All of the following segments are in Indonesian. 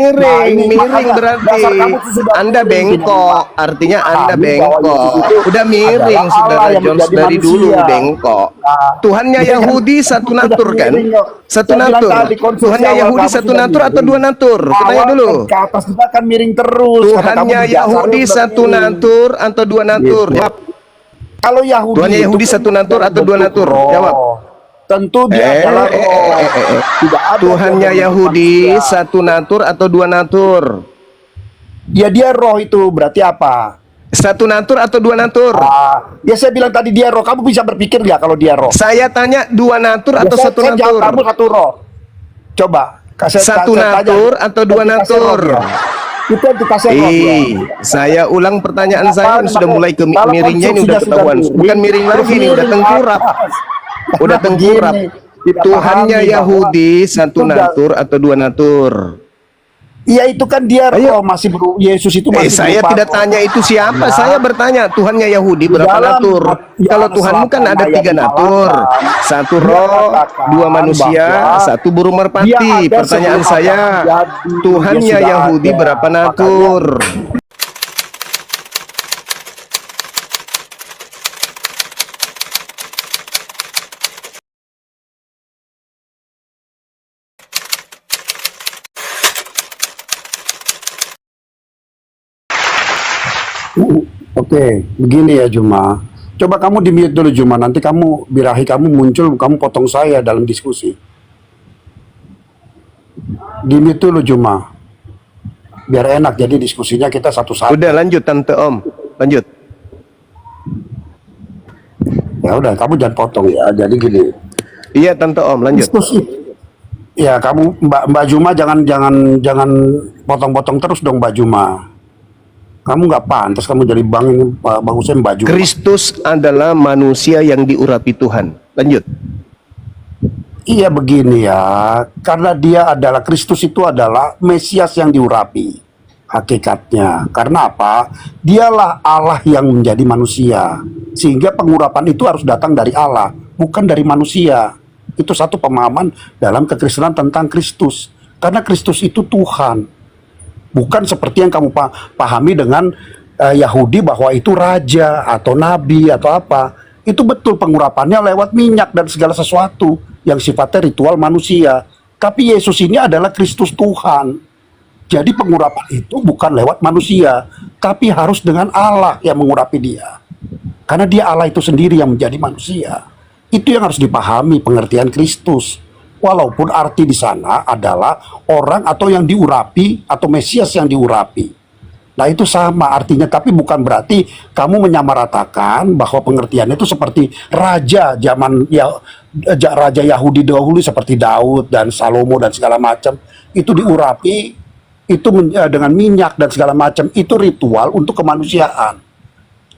Nah, Miring, ini miring makanya berarti dasar kamu tuh sudah Anda miring, jadi bengkok, artinya Anda pahami bahwa bengkok. Yesus itu Udah miring, adalah Allah Saudara yang Jones, menjadi dari dulu manusia. bengkok. Nah, Tuhannya dia kan Yahudi satu sudah natur kan? miring kok. Satu Saya bilang natur. tadi konstruksi Tuhannya awal Yahudi kamu satu sudah natur atau miring. dua natur? Kutanya Awal dulu. ke atas kita kan miring terus. Kata kamu Tuhannya di dasarnya Yahudi sudah satu miring. natur atau dua natur? Gitu. Jawab. Kalau Yahudi Tuhannya itu Yahudi kan satu natur dalam atau dua bentuk natur? Jawab. roh. Tentu dia adalah roh. Tidak ada dia Tuhannya berbentuk Yahudi manusia. satu natur atau dua natur? Ya dia roh itu berarti apa? Satu natur atau dua natur? Ya saya bilang tadi dia roh. Kamu bisa berpikir nggak kalau dia roh? Saya tanya dua natur Ya, atau satu saya jawab natur? kamu satu roh. Coba. Satu natur atau dua natur? Itu yang dikasih roh dia. Saya ulang pertanyaan saya, ini sudah mulai ke Kalau miringnya, ini udah konstruksinya sudah ketahuan. Bukan miring terus lagi, ini udah miring tengkurap. atas. Udah Karena tengkurap. begini, tidak Tuhannya pahami bahwa Yahudi satu itu natur atau dua natur? Iya itu kan dia Ayo. roh masih Yesus itu masih Saya berupa tidak roh. tanya itu siapa. Ya. Saya bertanya Tuhannya Yahudi Di berapa dalam natur? Yohanes Kalau Tuhanmu kan 8 ada ayat tiga natur, 8, satu dia roh, katakan dua manusia, bahwa satu burung dia merpati. ada Pertanyaan sebelum saya, apa terjadi, Tuhannya dia sudah Yahudi ada. berapa Makanya natur? Oke, begini ya Juma. Coba kamu di mute dulu Juma. Nanti kamu birahi kamu muncul, kamu potong saya dalam diskusi. Di mute dulu Juma. Biar enak. Jadi diskusinya kita satu-satu. Udah lanjut Tante Om, lanjut. Ya udah, kamu jangan potong ya. Jadi gini. Iya Tante Om, lanjut. Diskusi. Ya kamu Mbak Juma jangan potong-potong terus dong Mbak Juma. Kamu nggak pantas kamu jadi bagusnya Mbak Juma. Kristus adalah manusia yang diurapi Tuhan. Lanjut. Iya begini ya, karena dia adalah Kristus itu adalah Mesias yang diurapi hakikatnya. Karena apa? Dialah Allah yang menjadi manusia, sehingga pengurapan itu harus datang dari Allah, bukan dari manusia. Itu satu pemahaman dalam kekristenan tentang Kristus. Karena Kristus itu Tuhan, bukan seperti yang kamu pahami dengan Yahudi bahwa itu raja atau nabi atau apa. Itu betul pengurapannya lewat minyak dan segala sesuatu yang sifatnya ritual manusia. Tapi Yesus ini adalah Kristus Tuhan. Jadi pengurapan itu bukan lewat manusia, tapi harus dengan Allah yang mengurapi dia. Karena dia Allah itu sendiri yang menjadi manusia. Itu yang harus dipahami pengertian Kristus. Walaupun arti di sana adalah orang atau yang diurapi atau Mesias yang diurapi. Nah itu sama artinya, tapi bukan berarti kamu menyamaratakan bahwa pengertiannya itu seperti raja zaman ya, raja Yahudi dahulu seperti Daud dan Salomo dan segala macam itu diurapi itu dengan minyak dan segala macam, itu ritual untuk kemanusiaan.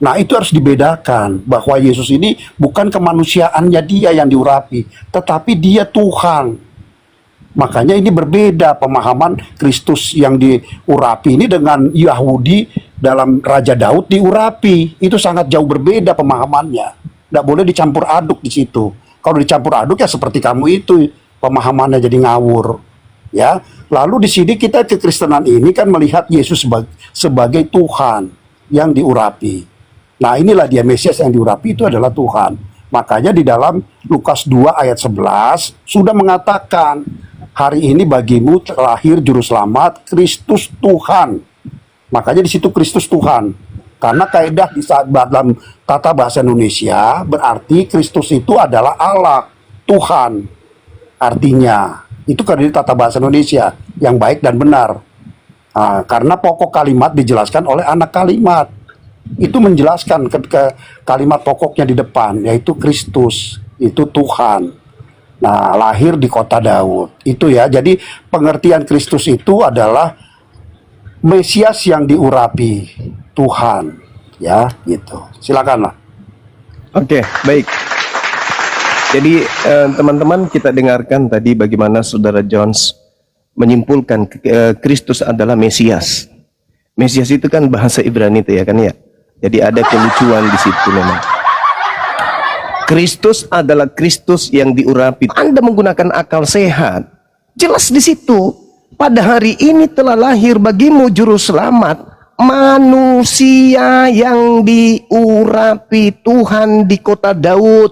Nah itu harus dibedakan bahwa Yesus ini bukan kemanusiaannya dia yang diurapi, tetapi dia Tuhan. Makanya ini berbeda pemahaman Kristus yang diurapi ini dengan Yahudi dalam Raja Daud diurapi. Itu sangat jauh berbeda pemahamannya. Tidak boleh dicampur aduk di situ. Kalau dicampur aduk ya seperti kamu itu pemahamannya jadi ngawur. Ya, lalu di sini kita kekristenan ini kan melihat Yesus sebagai Tuhan yang diurapi. Nah inilah dia Mesias yang diurapi itu adalah Tuhan. Makanya di dalam Lukas 2 ayat 11 sudah mengatakan, hari ini bagimu terlahir juru selamat Kristus Tuhan. Makanya di situ Kristus Tuhan. Karena kaidah di saat dalam tata bahasa Indonesia berarti Kristus itu adalah Allah, Tuhan. Artinya itu karena di tata bahasa Indonesia yang baik dan benar. Karena pokok kalimat dijelaskan oleh anak kalimat. Itu menjelaskan ke kalimat pokoknya di depan, yaitu Kristus, itu Tuhan. Nah, lahir di kota Daud. Itu ya. Jadi pengertian Kristus itu adalah Mesias yang diurapi Tuhan. Ya, gitu. Silakanlah. Oke, baik. Jadi teman-teman, kita dengarkan tadi bagaimana Saudara Jones menyimpulkan Kristus adalah Mesias. Mesias itu kan bahasa Ibrani itu ya kan ya. Jadi ada kelucuan di situ memang. Kristus adalah Kristus yang diurapi. Anda menggunakan akal sehat, jelas di situ. pada hari ini telah lahir bagimu juru selamat, manusia yang diurapi Tuhan di kota Daud.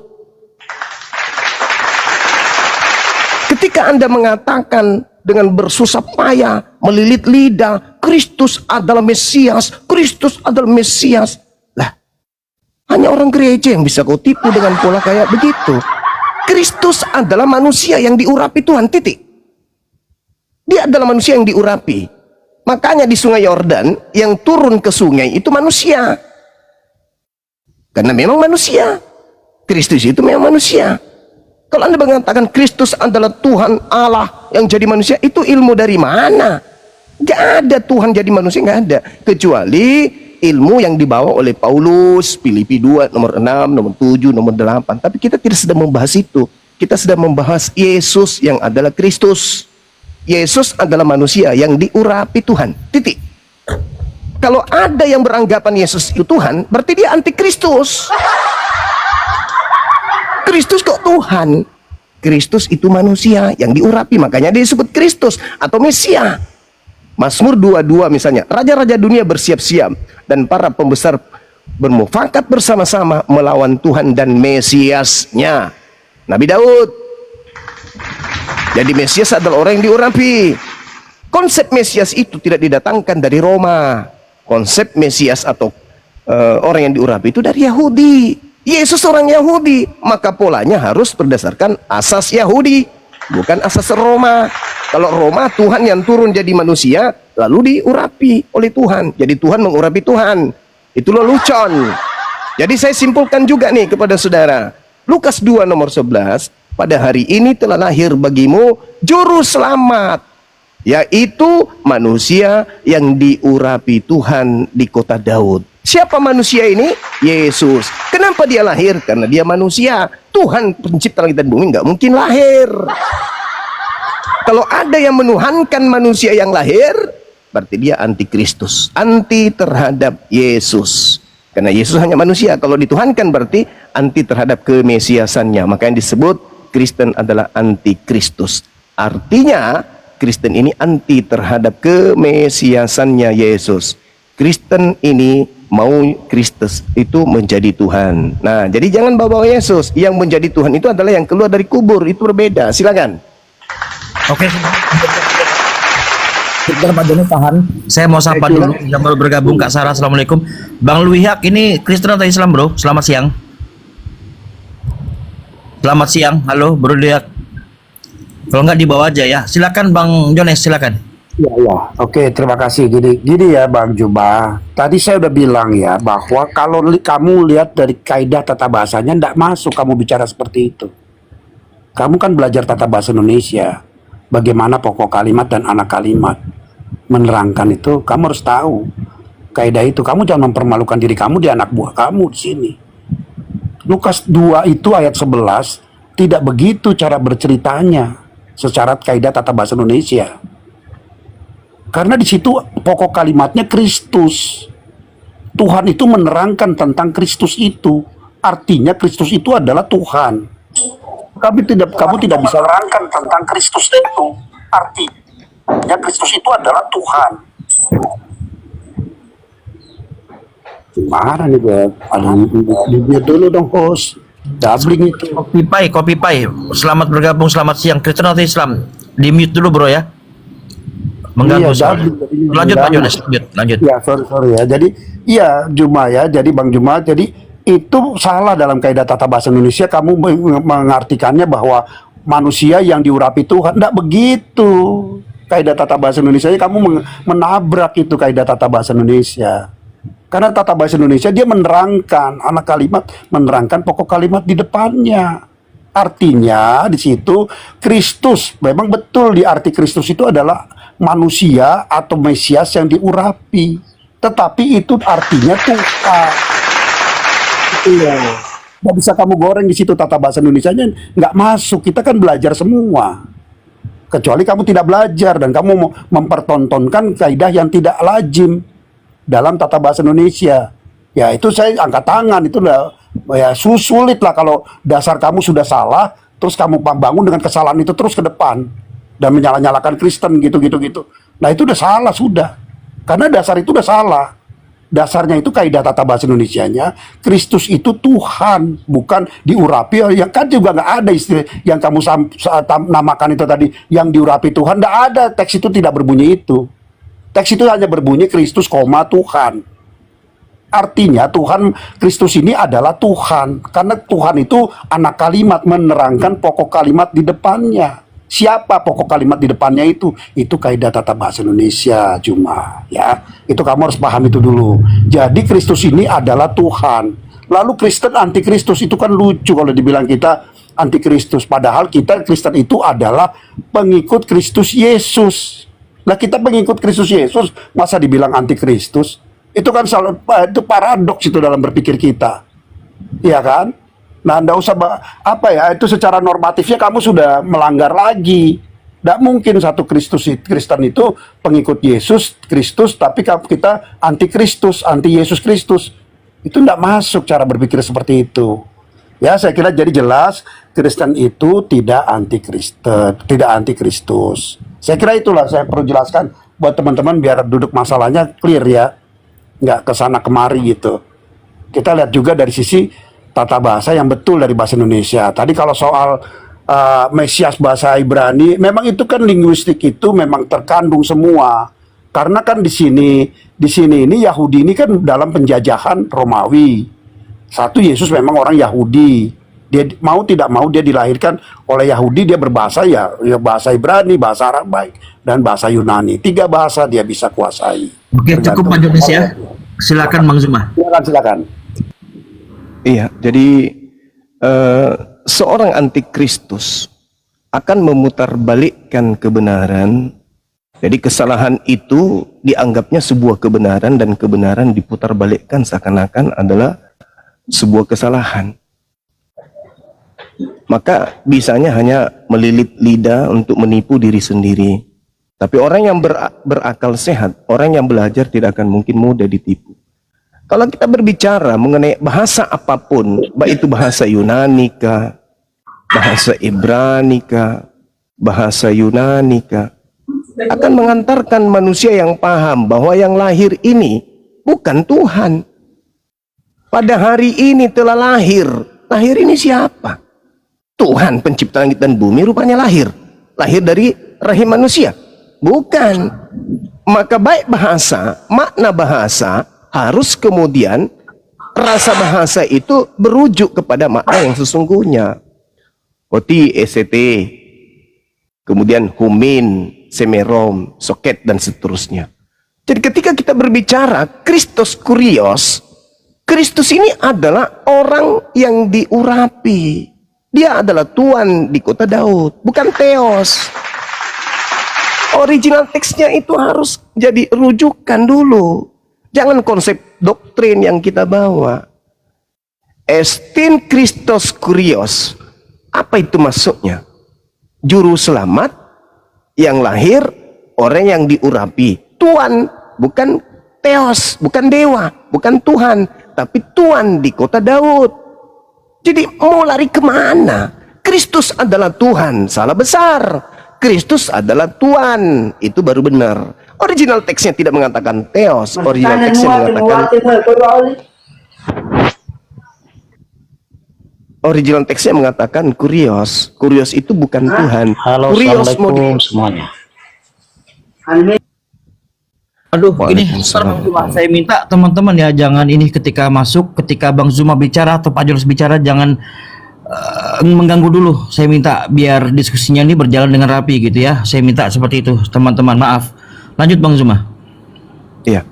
Ketika Anda mengatakan dengan bersusah payah, melilit lidah, Kristus adalah Mesias, Kristus adalah Mesias. Lah, hanya orang gereja yang bisa kau tipu dengan pola kayak begitu. Kristus adalah manusia yang diurapi Tuhan, titik. Dia adalah manusia yang diurapi. Makanya di sungai Yordan, yang turun ke sungai itu manusia. Karena memang manusia. Kristus itu memang manusia. Kalau Anda mengatakan Kristus adalah Tuhan Allah yang jadi manusia, itu ilmu dari mana? Gak ada Tuhan jadi manusia, gak ada. Kecuali ilmu yang dibawa oleh Paulus, Filipi 2, nomor 6, nomor 7, nomor 8. Tapi kita tidak sedang membahas itu. Kita sedang membahas Yesus yang adalah Kristus. Yesus adalah manusia yang diurapi Tuhan. Titik. Kalau ada yang beranggapan Yesus itu Tuhan, berarti dia anti Kristus. Kristus kok Tuhan? Kristus itu manusia yang diurapi, makanya dia disebut Kristus atau Mesia. Mazmur 22 misalnya, raja-raja dunia bersiap-siap dan para pembesar bermufakat bersama-sama melawan Tuhan dan Mesiasnya, Nabi Daud. Jadi Mesias adalah orang yang diurapi. Konsep Mesias itu tidak didatangkan dari Roma. Konsep Mesias atau orang yang diurapi itu dari Yahudi. Yesus orang Yahudi, maka polanya harus berdasarkan asas Yahudi, bukan asas Roma. Kalau Roma, Tuhan yang turun jadi manusia lalu diurapi oleh Tuhan. Jadi Tuhan mengurapi Tuhan. Itu lelucon. Jadi saya simpulkan juga nih kepada saudara, Lukas 2 nomor 11, pada hari ini telah lahir bagimu juru selamat, yaitu manusia yang diurapi Tuhan di kota Daud. Siapa manusia ini? Yesus. Kenapa dia lahir? Karena dia manusia. Tuhan pencipta langit dan bumi nggak mungkin lahir. Kalau ada yang menuhankan manusia yang lahir, berarti dia anti Kristus, anti terhadap Yesus. Karena Yesus hanya manusia. Kalau dituhankan berarti anti terhadap kemesiasannya. Maka yang disebut Kristen adalah anti Kristus. Artinya Kristen ini anti terhadap kemesiasannya Yesus. Kristen ini mau Kristus itu menjadi Tuhan. Nah, jadi jangan bawa Yesus. Yang menjadi Tuhan itu adalah yang keluar dari kubur. Itu berbeda. Silakan. Oke. Sebentar Pak Joni tahan. Saya mau sapa dulu yang baru bergabung, Kak Sarah. Assalamualaikum. Bang Luihak, ini Kristen atau Islam, Bro? Selamat siang. Selamat siang. Halo, Bro Luihak. Kalau nggak dibawa aja ya. Silakan Bang Jones, silakan. Ya. Oke, terima kasih. Gini ya Bang Juba. Tadi saya udah bilang ya bahwa kalau kamu lihat dari kaidah tata bahasanya tidak masuk kamu bicara seperti itu. Kamu kan belajar tata bahasa Indonesia. Bagaimana pokok kalimat dan anak kalimat. Menerangkan itu kamu harus tahu. Kaidah itu kamu jangan mempermalukan diri kamu di anak buah kamu di sini. Lukas 2 itu ayat 11 tidak begitu cara berceritanya secara kaidah tata bahasa Indonesia. Karena di situ pokok kalimatnya Kristus. Tuhan itu menerangkan tentang Kristus itu. Artinya Kristus itu adalah Tuhan. Kamu tidak bisa menerangkan tentang Kristus itu. Artinya Kristus itu adalah Tuhan. Gimana nih Beb? Ada dulu dong host. Doubling itu. Kopi Pai. Selamat bergabung, selamat siang. Kristen atau Islam? Di mute dulu, Bro ya. Mengganggu soalnya. Lanjut Pak Jones, lanjut. Ya, sorry ya. Jadi, iya Juma ya. Jadi Bang Juma, jadi itu salah dalam kaidah tata bahasa Indonesia. Kamu mengartikannya bahwa manusia yang diurapi Tuhan. Tidak begitu. Kaidah tata bahasa Indonesia, kamu menabrak itu kaidah tata bahasa Indonesia. Karena tata bahasa Indonesia dia menerangkan anak kalimat, menerangkan pokok kalimat di depannya. Artinya di situ Kristus, memang betul di arti Kristus itu adalah manusia atau Mesias yang diurapi. Tetapi itu artinya Tuhan. Iya. Nggak bisa kamu goreng di situ tata bahasa Indonesianya nggak masuk. Kita kan belajar semua. Kecuali kamu tidak belajar dan kamu mau mempertontonkan kaidah yang tidak lazim dalam tata bahasa Indonesia. Ya itu saya angkat tangan, itu udah ya sulit lah kalau dasar kamu sudah salah, terus kamu bangun dengan kesalahan itu terus ke depan. dan menyalah-nyalakan Kristen gitu. Nah itu udah salah sudah, karena dasar itu udah salah. Dasarnya itu kaidah tata bahasa Indonesianya, Kristus itu Tuhan, bukan diurapi. Yang kan juga nggak ada istilah yang kamu namakan itu tadi, yang diurapi Tuhan. Nggak ada, teks itu tidak berbunyi itu. Teks itu hanya berbunyi Kristus, Tuhan. Artinya Tuhan, Kristus ini adalah Tuhan. Karena Tuhan itu anak kalimat, menerangkan pokok kalimat di depannya. Siapa pokok kalimat di depannya itu? Itu kaidah tata bahasa Indonesia cuma ya. Itu kamu harus paham itu dulu. Jadi Kristus ini adalah Tuhan. Lalu Kristen antikristus itu kan lucu kalau dibilang kita antikristus. Padahal kita Kristen itu adalah pengikut Kristus Yesus. Nah kita pengikut Kristus Yesus, masa dibilang antikristus? Itu kan itu paradoks itu dalam berpikir kita. Iya kan? Nah, nggak usah itu secara normatifnya kamu sudah melanggar lagi. Nggak mungkin satu Kristen itu pengikut Yesus Kristus, tapi kita anti Kristus, anti Yesus Kristus. Itu nggak masuk cara berpikir seperti itu. Ya, saya kira jadi jelas Kristen itu tidak anti Kristen, tidak anti Kristus. Saya kira itulah saya perlu jelaskan buat teman-teman biar duduk masalahnya clear ya, nggak kesana kemari gitu. Kita lihat juga dari sisi tata bahasa yang betul dari bahasa Indonesia. Tadi kalau soal Mesias bahasa Ibrani, memang itu kan linguistik itu memang terkandung semua. Karena kan di sini ini Yahudi ini kan dalam penjajahan Romawi. Satu, Yesus memang orang Yahudi. Dia mau tidak mau dia dilahirkan oleh Yahudi, dia berbahasa ya bahasa Ibrani, bahasa Arab baik, dan bahasa Yunani. 3 bahasa dia bisa kuasai. Oke, cukup Pak Jones ya. Silakan Bang Zuma. Silakan. Iya, jadi seorang antikristus akan memutarbalikkan kebenaran. Jadi kesalahan itu dianggapnya sebuah kebenaran dan kebenaran diputarbalikkan seakan-akan adalah sebuah kesalahan. Maka bisanya hanya melilit lidah untuk menipu diri sendiri. Tapi orang yang berakal sehat, orang yang belajar tidak akan mungkin mudah ditipu. Kalau kita berbicara mengenai bahasa apapun, baik itu bahasa Yunani kah, bahasa Ibrani kah, bahasa Yunani kah, akan mengantarkan manusia yang paham bahwa yang lahir ini bukan Tuhan. Pada hari ini telah lahir. Lahir ini siapa? Tuhan pencipta langit dan bumi rupanya lahir. Lahir dari rahim manusia? Bukan. Maka baik bahasa, makna bahasa, harus kemudian rasa bahasa itu berujuk kepada makna yang sesungguhnya. Oti, ECT, kemudian humin, semerom, soket, dan seterusnya. Jadi ketika kita berbicara Kristus Kurios, Kristus ini adalah orang yang diurapi. Dia adalah Tuhan di kota Daud, bukan Theos. Original teksnya itu harus jadi rujukan dulu. Jangan konsep doktrin yang kita bawa. Estin Christos Kurios. Apa itu maksudnya? Juru selamat yang lahir, orang yang diurapi. Tuhan, bukan Theos, bukan dewa, bukan Tuhan, tapi Tuhan di kota Daud. Jadi mau lari kemana? Kristus adalah Tuhan, salah besar. Kristus adalah Tuhan, itu baru benar. Original teksnya tidak mengatakan Theos, original teksnya mengatakan Kurios. Kurios itu bukan Tuhan. Halo, Kurios assalamualaikum semuanya. Aduh, ini Bang Zuma, saya minta teman-teman ya jangan ini ketika Bang Zuma bicara atau Pak Jones bicara jangan mengganggu dulu. Saya minta biar diskusinya ini berjalan dengan rapi gitu ya. Saya minta seperti itu teman-teman. Maaf. Lanjut Bang Zuma. Iya.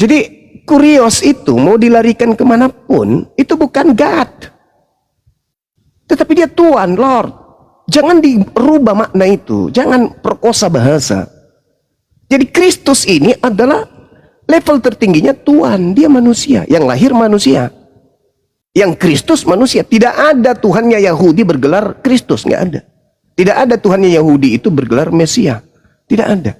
Jadi Kurios itu mau dilarikan kemanapun itu bukan God, tetapi dia Tuhan, Lord. Jangan dirubah makna itu, jangan perkosa bahasa. Jadi Kristus ini adalah level tertingginya Tuhan, dia manusia, yang lahir manusia. Yang Kristus manusia, tidak ada Tuhannya Yahudi bergelar Kristus, nggak ada. Tidak ada Tuhannya Yahudi itu bergelar Mesia, tidak ada.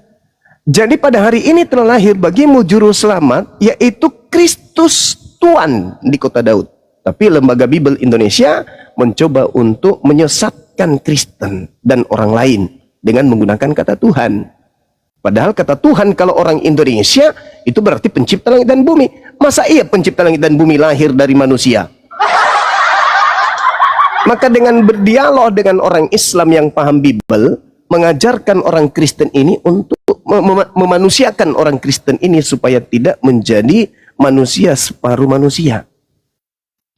Jadi pada hari ini telah lahir bagimu juru selamat, yaitu Kristus Tuhan di kota Daud. Tapi Lembaga Bible Indonesia mencoba untuk menyesatkan Kristen dan orang lain. dengan menggunakan kata Tuhan. Padahal kata Tuhan kalau orang Indonesia itu berarti pencipta langit dan bumi. Masa iya pencipta langit dan bumi lahir dari manusia? Maka dengan berdialog dengan orang Islam yang paham Bible, mengajarkan orang Kristen ini untuk memanusiakan orang Kristen ini supaya tidak menjadi manusia separuh manusia.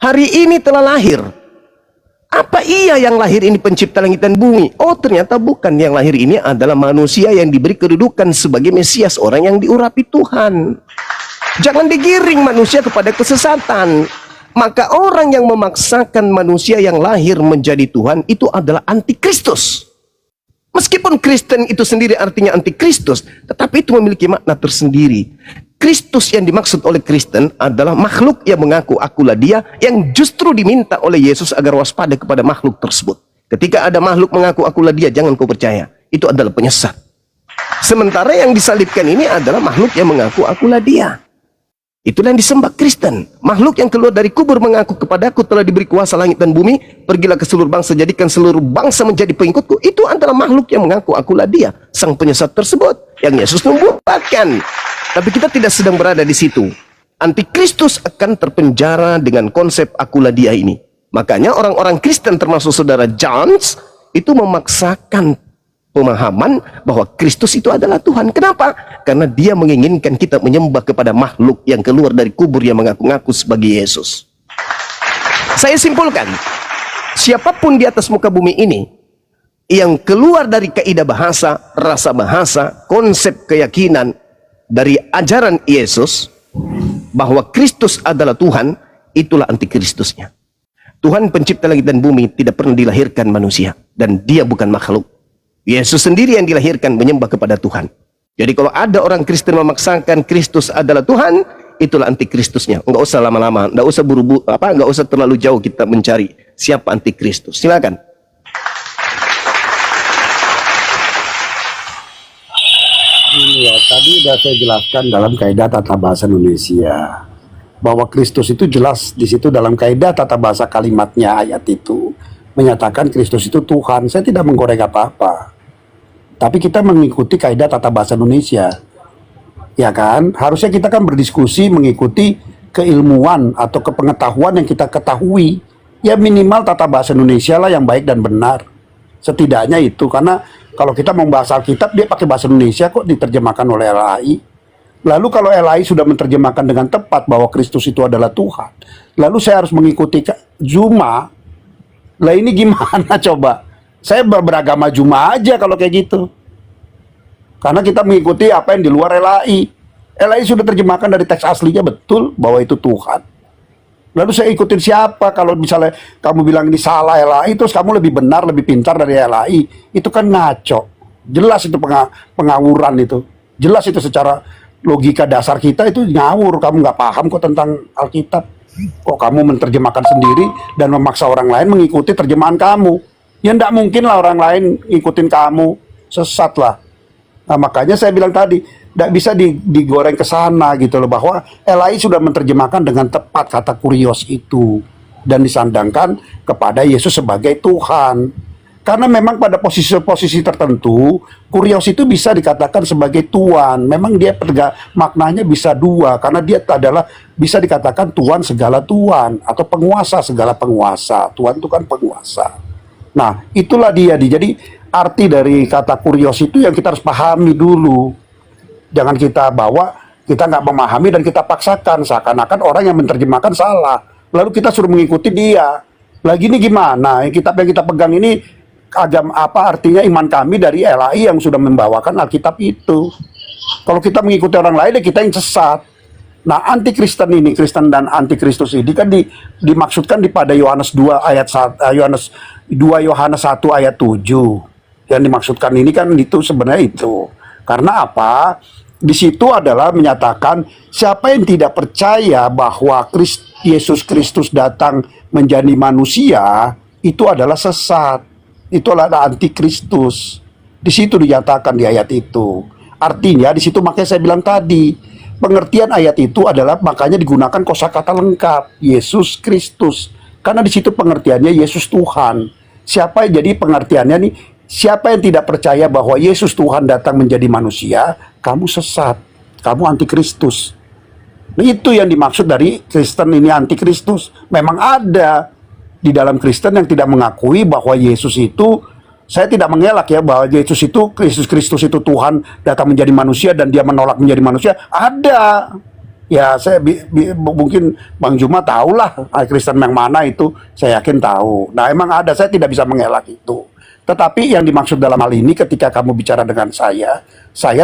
Hari ini telah lahir. Apa iya yang lahir ini pencipta langit dan bumi? Oh, ternyata bukan. Yang lahir ini adalah manusia yang diberi kedudukan sebagai Mesias, orang yang diurapi Tuhan. Jangan digiring manusia kepada kesesatan. Maka orang yang memaksakan manusia yang lahir menjadi Tuhan itu adalah antikristus. Meskipun Kristen itu sendiri artinya antikristus, tetapi itu memiliki makna tersendiri. Kristus yang dimaksud oleh Kristen adalah makhluk yang mengaku akulah dia, yang justru diminta oleh Yesus agar waspada kepada makhluk tersebut. Ketika ada makhluk mengaku akulah dia, jangan kau percaya. Itu adalah penyesat. Sementara yang disalibkan ini adalah makhluk yang mengaku akulah dia. Itulah yang disembah Kristen. Makhluk yang keluar dari kubur mengaku kepadaku telah diberi kuasa langit dan bumi. Pergilah ke seluruh bangsa, jadikan seluruh bangsa menjadi pengikutku. Itu adalah makhluk yang mengaku akulah dia, sang penyesat tersebut yang Yesus nubuatkan. Tapi kita tidak sedang berada di situ. Antikristus akan terpenjara dengan konsep akulah dia ini. Makanya orang-orang Kristen termasuk saudara Jones itu memaksakan pemahaman bahwa Kristus itu adalah Tuhan. Kenapa? Karena dia menginginkan kita menyembah kepada makhluk yang keluar dari kubur yang mengaku-ngaku sebagai Yesus. Saya simpulkan, siapapun di atas muka bumi ini yang keluar dari kaidah bahasa, rasa bahasa, konsep keyakinan dari ajaran Yesus bahwa Kristus adalah Tuhan, itulah antikristusnya. Tuhan pencipta langit dan bumi tidak pernah dilahirkan manusia, dan dia bukan makhluk. Yesus sendiri yang dilahirkan menyembah kepada Tuhan. Jadi kalau ada orang Kristen memaksakan Kristus adalah Tuhan, itulah antikristusnya. Enggak usah lama-lama, enggak usah buru-buru, enggak usah terlalu jauh kita mencari siapa antikristus. Silakan. Ini ya, tadi sudah saya jelaskan dalam kaidah tata bahasa Indonesia bahwa Kristus itu jelas di situ dalam kaidah tata bahasa kalimatnya, ayat itu menyatakan Kristus itu Tuhan. Saya tidak menggoreng apa-apa, tapi kita mengikuti kaidah tata bahasa Indonesia, ya kan? Harusnya kita kan berdiskusi mengikuti keilmuan atau kepengetahuan yang kita ketahui. Ya minimal tata bahasa Indonesia lah yang baik dan benar. Setidaknya itu, karena kalau kita membahas Alkitab dia pakai bahasa Indonesia kok diterjemahkan oleh LAI. Lalu kalau LAI sudah menerjemahkan dengan tepat bahwa Kristus itu adalah Tuhan, lalu saya harus mengikuti Juma. Lah ini gimana coba? Saya beragama Juma aja kalau kayak gitu. Karena kita mengikuti apa yang di luar LAI. LAI sudah terjemahkan dari teks aslinya betul bahwa itu Tuhan. Lalu saya ikutin siapa? Kalau misalnya kamu bilang ini salah LAI, terus kamu lebih benar, lebih pintar dari LAI, itu kan ngaco. Jelas itu pengawuran itu. Jelas itu secara logika dasar kita itu ngawur. Kamu nggak paham kok tentang Alkitab. Kok kamu menerjemahkan sendiri dan memaksa orang lain mengikuti terjemahan kamu? Ya nggak mungkin lah orang lain ngikutin kamu. Sesat lah. Nah, makanya saya bilang tadi, tidak bisa digoreng ke sana gitu loh, bahwa LAI sudah menerjemahkan dengan tepat kata kurios itu dan disandangkan kepada Yesus sebagai Tuhan. Karena memang pada posisi-posisi tertentu kurios itu bisa dikatakan sebagai Tuhan. Memang dia maknanya bisa dua, karena dia adalah bisa dikatakan Tuhan segala Tuhan atau penguasa segala penguasa. Tuhan itu kan penguasa. Nah itulah dia. Jadi arti dari kata kurios itu yang kita harus pahami dulu. Jangan kita bawa, kita nggak memahami dan kita paksakan seakan-akan orang yang menerjemahkan salah. Lalu kita suruh mengikuti dia. Lagi ini gimana? Kitab yang kita pegang ini apa artinya iman kami dari LAI yang sudah membawakan Alkitab itu. Kalau kita mengikuti orang lain, ya kita yang sesat. Nah, antikristen ini, Kristen dan antikristus ini kan dimaksudkan pada Yohanes 2 ayat 1, Yohanes 1 ayat 7. Yang dimaksudkan ini kan itu sebenarnya itu. Karena apa? Di situ adalah menyatakan siapa yang tidak percaya bahwa Yesus Kristus datang menjadi manusia, itu adalah sesat. Itu adalah antikristus. Di situ dinyatakan di ayat itu. Artinya di situ makanya saya bilang tadi, pengertian ayat itu adalah makanya digunakan kosakata lengkap, Yesus Kristus. Karena di situ pengertiannya Yesus Tuhan. Siapa yang jadi pengertiannya nih? Siapa yang tidak percaya bahwa Yesus Tuhan datang menjadi manusia, kamu sesat, kamu antikristus. Nah, itu yang dimaksud dari Kristen ini antikristus. Memang ada di dalam Kristen yang tidak mengakui bahwa Yesus itu, saya tidak mengelak ya, bahwa Yesus itu, Kristus itu Tuhan datang menjadi manusia dan dia menolak menjadi manusia. Ada. Ya, saya mungkin Bang Juma tahulah Kristen yang mana itu, saya yakin tahu. Nah, emang ada, saya tidak bisa mengelak itu. Tetapi yang dimaksud dalam hal ini ketika kamu bicara dengan saya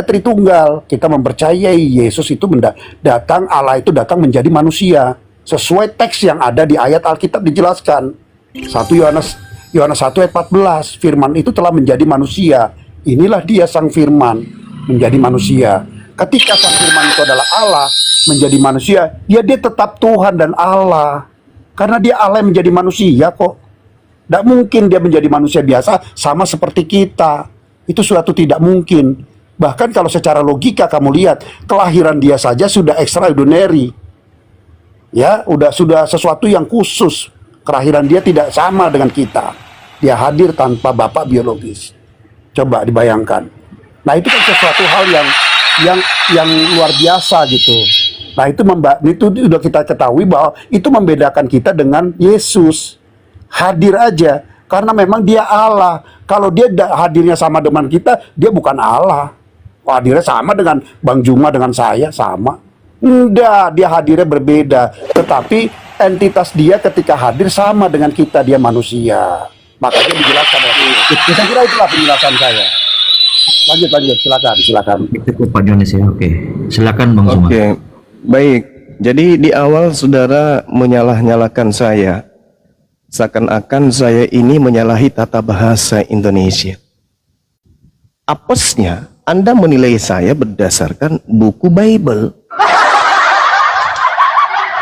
Tritunggal. Kita mempercayai Yesus itu datang, Allah itu datang menjadi manusia. Sesuai teks yang ada di ayat Alkitab dijelaskan. 1 Yohanes 1 ayat 14, firman itu telah menjadi manusia. Inilah dia sang firman menjadi manusia. Ketika sang firman itu adalah Allah menjadi manusia, dia tetap Tuhan dan Allah. Karena dia Allah yang menjadi manusia kok. Tidak mungkin dia menjadi manusia biasa sama seperti kita. Itu suatu tidak mungkin. Bahkan kalau secara logika kamu lihat, kelahiran dia saja sudah extraordinary. Ya, sudah sesuatu yang khusus. Kelahiran dia tidak sama dengan kita. Dia hadir tanpa bapak biologis. Coba dibayangkan. Nah, itu kan sesuatu hal yang luar biasa gitu. Nah, itu sudah kita ketahui bahwa itu membedakan kita dengan Yesus. Hadir aja karena memang dia Allah. Kalau dia hadirnya sama dengan kita, dia bukan Allah. Hadirnya sama dengan Bang Juma, dengan saya sama. Enggak, dia hadirnya berbeda. Tetapi entitas dia ketika hadir sama dengan kita, dia manusia. Makanya dijelaskan. Saya kira itulah penjelasan saya. Lanjut, silakan. Cukup Pak Jones ya, oke. Silakan Bang Zuma. Oke, baik. Jadi di awal saudara menyalah-nyalakan saya. Seakan-akan saya ini menyalahi tata bahasa Indonesia. Apesnya, Anda menilai saya berdasarkan buku Bible.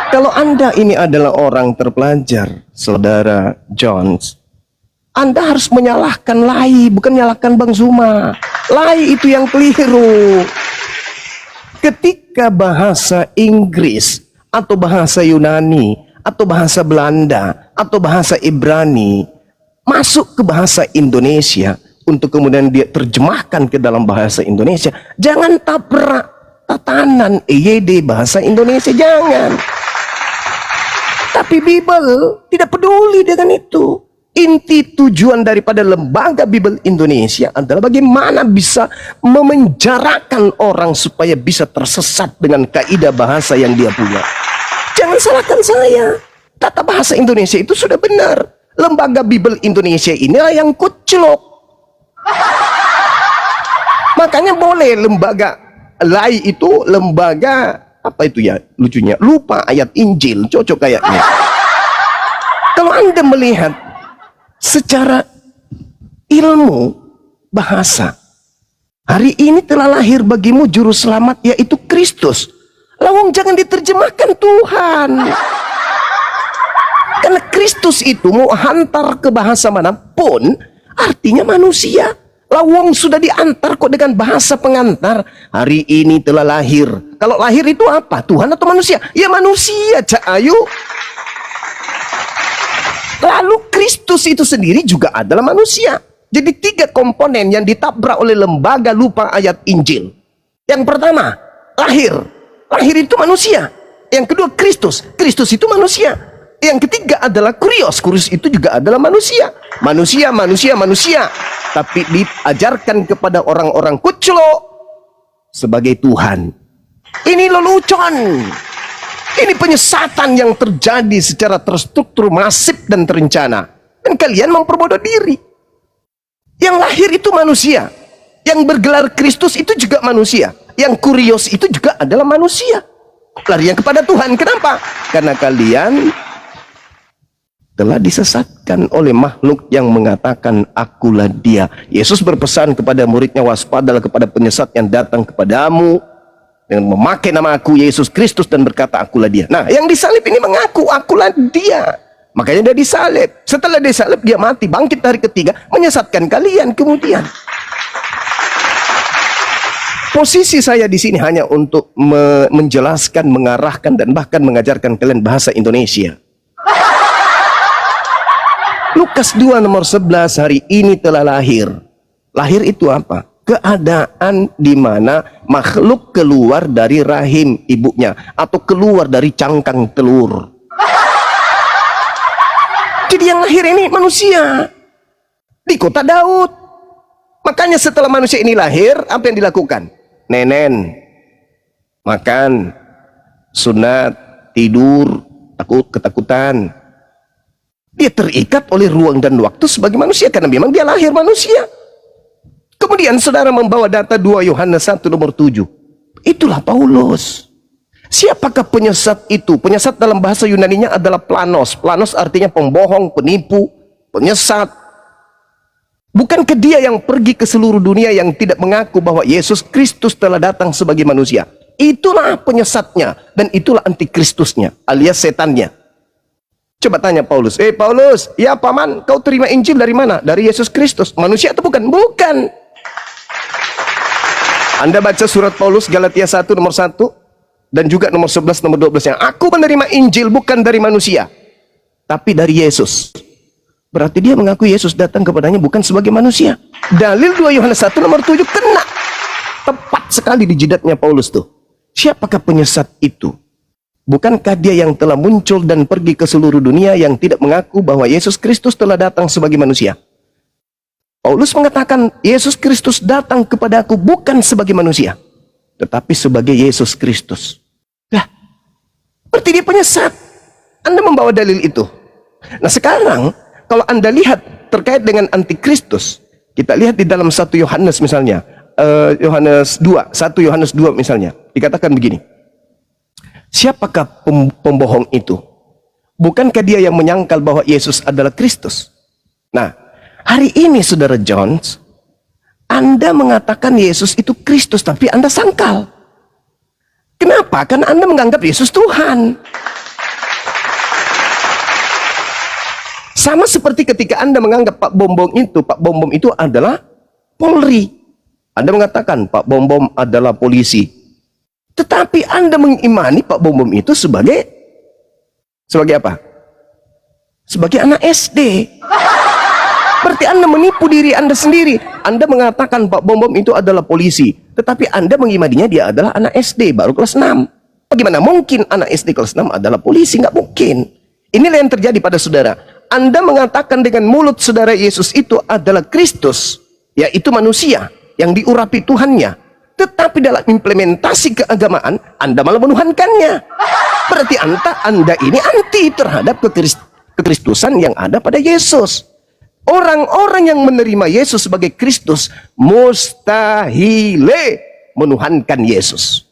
Kalau Anda ini adalah orang terpelajar, Saudara Jones, Anda harus menyalahkan Lai, bukan menyalahkan Bang Zuma. Lai itu yang keliru. Ketika bahasa Inggris atau bahasa Yunani atau bahasa Belanda atau bahasa Ibrani masuk ke bahasa Indonesia untuk kemudian dia terjemahkan ke dalam bahasa Indonesia, jangan tabrak tatanan EYD bahasa Indonesia, jangan. Tapi Bible tidak peduli dengan itu. Inti tujuan daripada Lembaga Bible Indonesia adalah bagaimana bisa memenjarakan orang supaya bisa tersesat dengan kaidah bahasa yang dia punya. Jangan salahkan saya. Tata bahasa Indonesia itu sudah benar. Lembaga Bible Indonesia inilah yang kuclok. Makanya boleh lembaga Lai itu lembaga apa itu ya lucunya, lupa ayat Injil, cocok kayaknya. Kalau Anda melihat secara ilmu bahasa, hari ini telah lahir bagimu juru selamat, yaitu Kristus. Lawang jangan diterjemahkan Tuhan. Karena Kristus itu mau hantar ke bahasa manapun, artinya manusia. Lawang sudah diantar kok dengan bahasa pengantar. Hari ini telah lahir. Kalau lahir itu apa? Tuhan atau manusia? Ya manusia, Cak Ayu. Lalu Kristus itu sendiri juga adalah manusia. Jadi 3 komponen yang ditabrak oleh lembaga lupa ayat Injil. Yang pertama, lahir. Lahir itu manusia. Yang kedua, Kristus. Kristus itu manusia. Yang ketiga adalah kurios. Kurios itu juga adalah manusia. Manusia. Tapi diajarkan kepada orang-orang kuclok sebagai Tuhan. Ini lelucon. Ini penyesatan yang terjadi secara terstruktur, masif dan terencana. Dan kalian memperbodoh diri. Yang lahir itu manusia. Yang bergelar Kristus itu juga manusia. Yang kurios itu juga adalah manusia. Larinya kepada Tuhan. Kenapa? Karena kalian telah disesatkan oleh makhluk yang mengatakan akulah dia. Yesus berpesan kepada muridnya, waspadalah kepada penyesat yang datang kepadamu dengan memakai nama aku Yesus Kristus dan berkata akulah dia. Nah, yang disalib ini mengaku akulah dia. Makanya dia disalib. Setelah disalib dia mati, bangkit hari ketiga, menyesatkan kalian kemudian. Posisi saya di sini hanya untuk menjelaskan, mengarahkan dan bahkan mengajarkan kalian bahasa Indonesia. Lukas 2 nomor 11, hari ini telah lahir. Lahir itu apa? Keadaan di mana makhluk keluar dari rahim ibunya atau keluar dari cangkang telur. Jadi yang lahir ini manusia di kota Daud. Makanya setelah manusia ini lahir, apa yang dilakukan? Nenen, makan, sunat, tidur, ketakutan. Dia terikat oleh ruang dan waktu sebagai manusia karena memang dia lahir manusia. Kemudian saudara membawa data 2 Yohanes 1 nomor 7. Itulah Paulus. Siapakah penyesat itu? Penyesat dalam bahasa Yunaninya adalah planos. Planos artinya pembohong, penipu, penyesat. Bukankah dia yang pergi ke seluruh dunia yang tidak mengaku bahwa Yesus Kristus telah datang sebagai manusia? Itulah penyesatnya dan itulah antikristusnya alias setannya. Coba tanya Paulus, Paulus, ya paman, kau terima Injil dari mana? Dari Yesus Kristus. Manusia atau bukan? Bukan. Anda baca surat Paulus Galatia 1 nomor 1 dan juga nomor 11 nomor 12 yang aku menerima Injil bukan dari manusia tapi dari Yesus. Berarti dia mengaku Yesus datang kepadanya bukan sebagai manusia. Dalil 2 Yohanes 1 nomor 7 kena tepat sekali di jidatnya Paulus tuh. Siapakah penyesat itu? Bukankah dia yang telah muncul dan pergi ke seluruh dunia yang tidak mengaku bahwa Yesus Kristus telah datang sebagai manusia? Paulus mengatakan Yesus Kristus datang kepadaku bukan sebagai manusia tetapi sebagai Yesus Kristus. Lah, berarti dia penyesat. Anda membawa dalil itu. Nah sekarang kalau Anda lihat terkait dengan antikristus, kita lihat di dalam 1 Yohanes misalnya, Yohanes 2, 1 Yohanes 2 misalnya, dikatakan begini. Siapakah pembohong itu? Bukankah dia yang menyangkal bahwa Yesus adalah Kristus? Nah, hari ini Saudara Jones, Anda mengatakan Yesus itu Kristus, tapi Anda sangkal. Kenapa? Karena Anda menganggap Yesus Tuhan. Sama seperti ketika Anda menganggap Pak Bom itu adalah Polri. Anda mengatakan Pak Bom adalah polisi. Tetapi Anda mengimani Pak Bom itu sebagai apa? Sebagai anak SD. Berarti Anda menipu diri Anda sendiri. Anda mengatakan Pak Bom itu adalah polisi. Tetapi Anda mengimaninya dia adalah anak SD baru kelas 6. Bagaimana mungkin anak SD kelas 6 adalah polisi? Nggak mungkin. Inilah yang terjadi pada saudara. Anda mengatakan dengan mulut saudara Yesus itu adalah Kristus, yaitu manusia yang diurapi Tuhannya. Tetapi dalam implementasi keagamaan, Anda malah menuhankannya. Berarti Anda ini anti terhadap kekristusan yang ada pada Yesus. Orang-orang yang menerima Yesus sebagai Kristus mustahile menuhankan Yesus.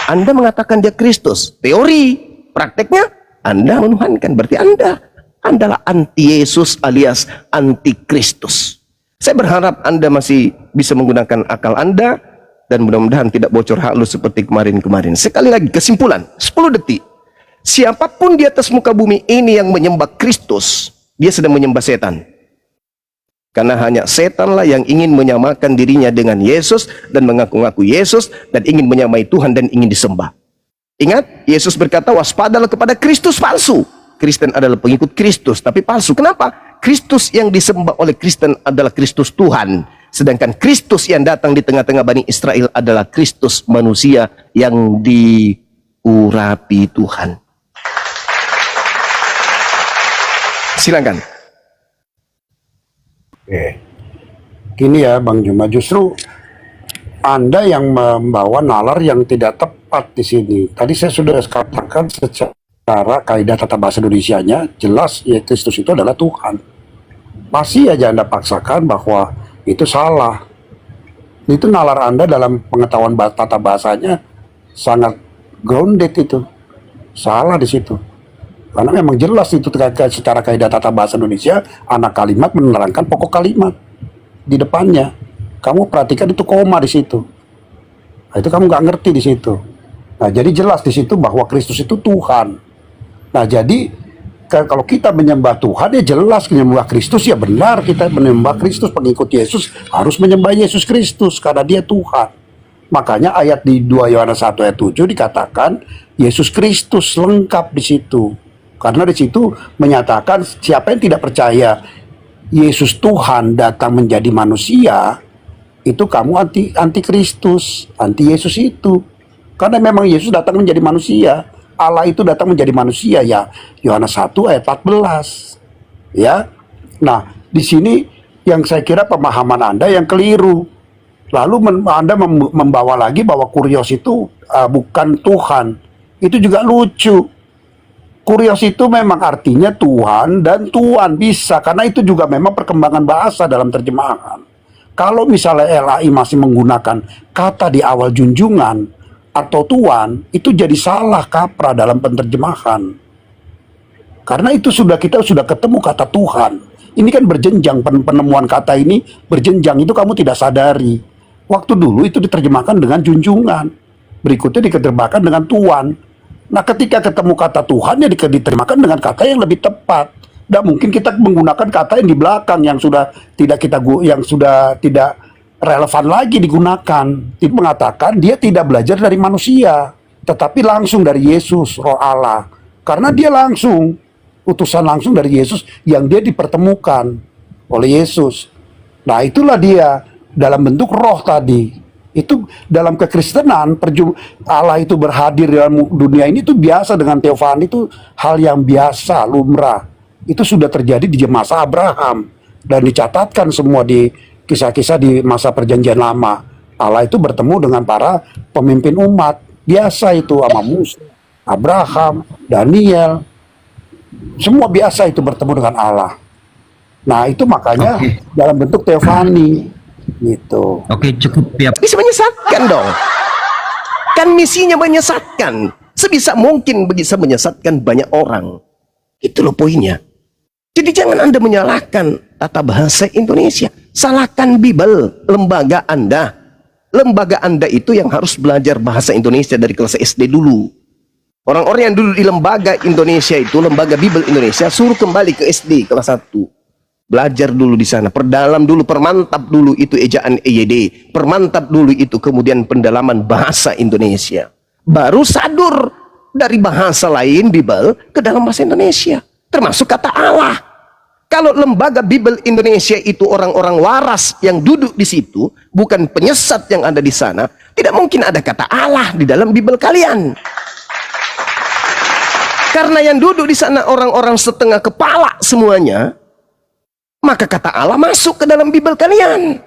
Anda mengatakan dia Kristus, teori, prakteknya Anda menuhankan. Berarti Anda adalah anti Yesus alias anti Kristus. Saya berharap Anda masih bisa menggunakan akal Anda dan mudah-mudahan tidak bocor halus seperti kemarin-kemarin. Sekali lagi kesimpulan, 10 detik. Siapapun di atas muka bumi ini yang menyembah Kristus, dia sedang menyembah setan. Karena hanya setanlah yang ingin menyamakan dirinya dengan Yesus dan mengaku-ngaku Yesus dan ingin menyamai Tuhan dan ingin disembah. Ingat, Yesus berkata waspadalah kepada Kristus palsu. Kristen adalah pengikut Kristus tapi palsu. Kenapa? Kristus yang disembah oleh Kristen adalah Kristus Tuhan. Sedangkan Kristus yang datang di tengah-tengah Bani Israel adalah Kristus manusia yang diurapi Tuhan. Silakan. Oke. Gini ya Bang Juma, justru Anda yang membawa nalar yang tidak tepat di sini. Tadi saya sudah katakan secara kaidah tata bahasa Indonesianya jelas ya Kristus itu adalah Tuhan. Masih aja Anda paksakan bahwa itu salah. Itu nalar Anda dalam pengetahuan tata bahasanya sangat grounded itu. Salah di situ. Karena memang jelas itu secara kaidah tata bahasa Indonesia, anak kalimat menerangkan pokok kalimat di depannya. Kamu perhatikan itu koma di situ. Nah, itu kamu nggak ngerti di situ. Nah, jadi jelas di situ bahwa Kristus itu Tuhan. Nah, jadi kalau kita menyembah Tuhan ya jelas menyembah Kristus ya benar, kita menyembah Kristus, pengikut Yesus harus menyembah Yesus Kristus karena dia Tuhan. Makanya ayat di 2 Yohanes 1 ayat 7 dikatakan Yesus Kristus lengkap di situ. Karena di situ menyatakan siapa yang tidak percaya Yesus Tuhan datang menjadi manusia, itu kamu anti Kristus, anti Yesus itu. Karena memang Yesus datang menjadi manusia, Allah itu datang menjadi manusia, ya. Yohanes 1 ayat 14. Ya. Nah, di sini yang saya kira pemahaman Anda yang keliru. Lalu Anda membawa lagi bahwa Kurios itu bukan Tuhan. Itu juga lucu. Kurios itu memang artinya Tuhan dan Tuan, bisa. Karena itu juga memang perkembangan bahasa dalam terjemahan. Kalau misalnya LAI masih menggunakan kata di awal junjungan atau Tuan, itu jadi salah kaprah dalam penerjemahan. Karena itu kita sudah ketemu kata Tuhan. Ini kan berjenjang, penemuan kata ini berjenjang, itu kamu tidak sadari. Waktu dulu itu diterjemahkan dengan junjungan, berikutnya diterjemahkan dengan Tuan. Nah, ketika ketemu kata Tuhan, ya diterjemahkan dengan kata yang lebih tepat. Tidak mungkin kita menggunakan kata yang di belakang yang sudah tidak relevan lagi digunakan. Itu mengatakan dia tidak belajar dari manusia, tetapi langsung dari Yesus, Roh Allah. Karena dia langsung, utusan langsung dari Yesus yang dia dipertemukan oleh Yesus. Nah, itulah dia dalam bentuk roh tadi. Itu dalam kekristenan, Allah itu berhadir dalam dunia ini itu biasa, dengan teofani itu hal yang biasa, lumrah. Itu sudah terjadi di masa Abraham dan dicatatkan semua di kisah-kisah di masa perjanjian lama. Allah itu bertemu dengan para pemimpin umat, biasa itu, sama Musa, Abraham, Daniel, semua biasa itu bertemu dengan Allah. Nah, itu makanya dalam bentuk teofani gitu. Oke, cukup ya. Bisa menyesatkan dong. Kan misinya menyesatkan. Sebisa mungkin bisa menyesatkan banyak orang. Itu loh poinnya. Jadi jangan Anda menyalahkan tata bahasa Indonesia. Salahkan Bible, lembaga Anda. Lembaga Anda itu yang harus belajar bahasa Indonesia dari kelas SD dulu. Orang-orang yang dulu di lembaga Indonesia itu, lembaga Bible Indonesia, suruh kembali ke SD kelas 1. Belajar dulu di sana, perdalam dulu, permantap dulu itu ejaan EYD, permantap dulu itu kemudian pendalaman bahasa Indonesia. Baru sadur dari bahasa lain Bible ke dalam bahasa Indonesia, termasuk kata Allah. Kalau lembaga Bible Indonesia itu orang-orang waras yang duduk di situ, bukan penyesat yang ada di sana, tidak mungkin ada kata Allah di dalam Bible kalian. Karena yang duduk di sana orang-orang setengah kepala semuanya, maka kata Allah masuk ke dalam Bible kalian.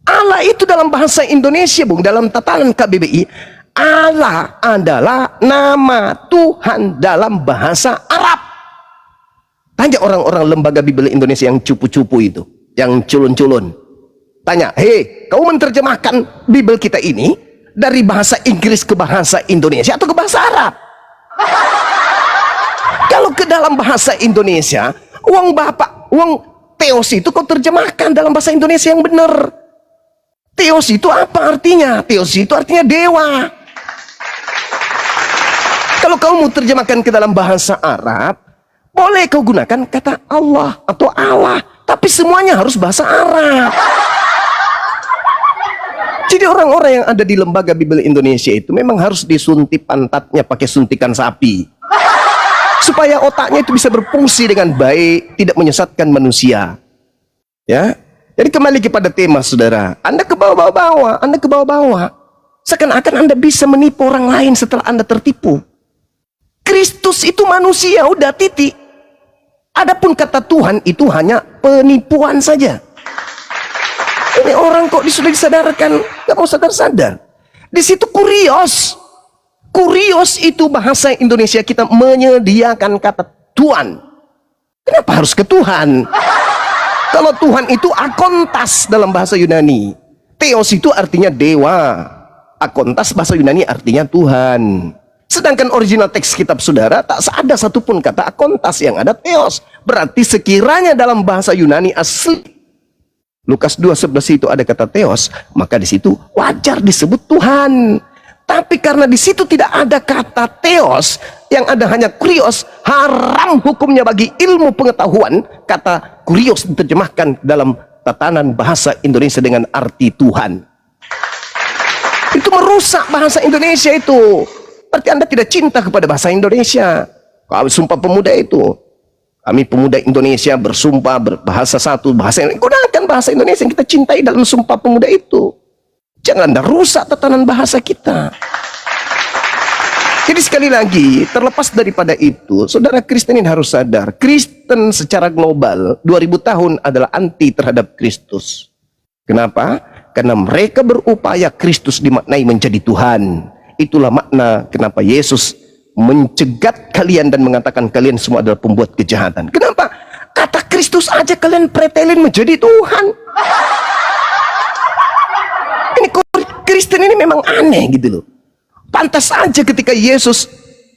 Allah itu dalam bahasa Indonesia, Bung, dalam tatanan KBBI, Allah adalah nama Tuhan dalam bahasa Arab. Tanya orang-orang lembaga Bible Indonesia yang cupu-cupu itu, yang culun-culun. Tanya, hei, kau menerjemahkan Bible kita ini dari bahasa Inggris ke bahasa Indonesia atau ke bahasa Arab? Kalau ke dalam bahasa Indonesia, uang Theos itu kau terjemahkan dalam bahasa Indonesia yang benar. Theos itu apa artinya? Theos itu artinya dewa. Kalau kau mau terjemahkan ke dalam bahasa Arab, boleh kau gunakan kata Allah atau Allah, tapi semuanya harus bahasa Arab. Jadi orang-orang yang ada di lembaga Bible Indonesia itu memang harus disuntik pantatnya pakai suntikan sapi, supaya otaknya itu bisa berfungsi dengan baik, tidak menyesatkan manusia. Ya, jadi kembali kepada tema, saudara. Anda ke bawah-bawah, Anda ke bawah-bawah. Seakan-akan Anda bisa menipu orang lain setelah Anda tertipu. Kristus itu manusia, udah titik. Adapun kata Tuhan itu hanya penipuan saja. Ini orang kok sudah disadarkan, nggak mau sadar-sadar. Di situ kurios. Kurios itu bahasa Indonesia kita menyediakan kata Tuhan. Kenapa harus ke Tuhan? Kalau Tuhan itu akontas dalam bahasa Yunani. Theos itu artinya dewa. Akontas bahasa Yunani artinya Tuhan. Sedangkan original teks kitab saudara tak ada satupun kata akontas, yang ada theos. Berarti sekiranya dalam bahasa Yunani asli Lukas 2:11 itu ada kata theos, maka di situ wajar disebut Tuhan. Tapi karena di situ tidak ada kata theos, yang ada hanya kurios, haram hukumnya bagi ilmu pengetahuan kata kurios diterjemahkan dalam tatanan bahasa Indonesia dengan arti Tuhan. Itu merusak bahasa Indonesia itu. Berarti Anda tidak cinta kepada bahasa Indonesia. Kalau Sumpah Pemuda itu, Kami pemuda Indonesia bersumpah berbahasa satu, bahasa Indonesia. Gunakan bahasa Indonesia yang kita cintai dalam sumpah pemuda itu. Jangan Anda rusak tatanan bahasa kita. Jadi sekali lagi, terlepas daripada itu, saudara Kristen ini harus sadar, Kristen secara global 2000 tahun adalah anti terhadap Kristus. Kenapa? Karena mereka berupaya Kristus dimaknai menjadi Tuhan. Itulah makna kenapa Yesus mencegat kalian dan mengatakan kalian semua adalah pembuat kejahatan. Kenapa? Kata Kristus aja kalian pretelin menjadi Tuhan. Ini Kristen ini memang aneh gitu loh. Pantas saja ketika Yesus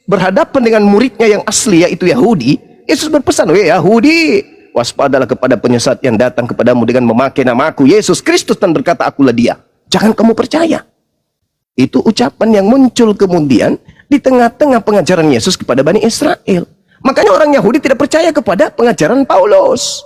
berhadapan dengan muridnya yang asli yaitu Yahudi, Yesus berpesan, "Weh Yahudi, waspadalah kepada penyesat yang datang kepadamu dengan memakai namaku Yesus Kristus dan berkata akulah dia. Jangan kamu percaya." Itu ucapan yang muncul kemudian di tengah-tengah pengajaran Yesus kepada Bani Israel. Makanya orang Yahudi tidak percaya kepada pengajaran Paulus.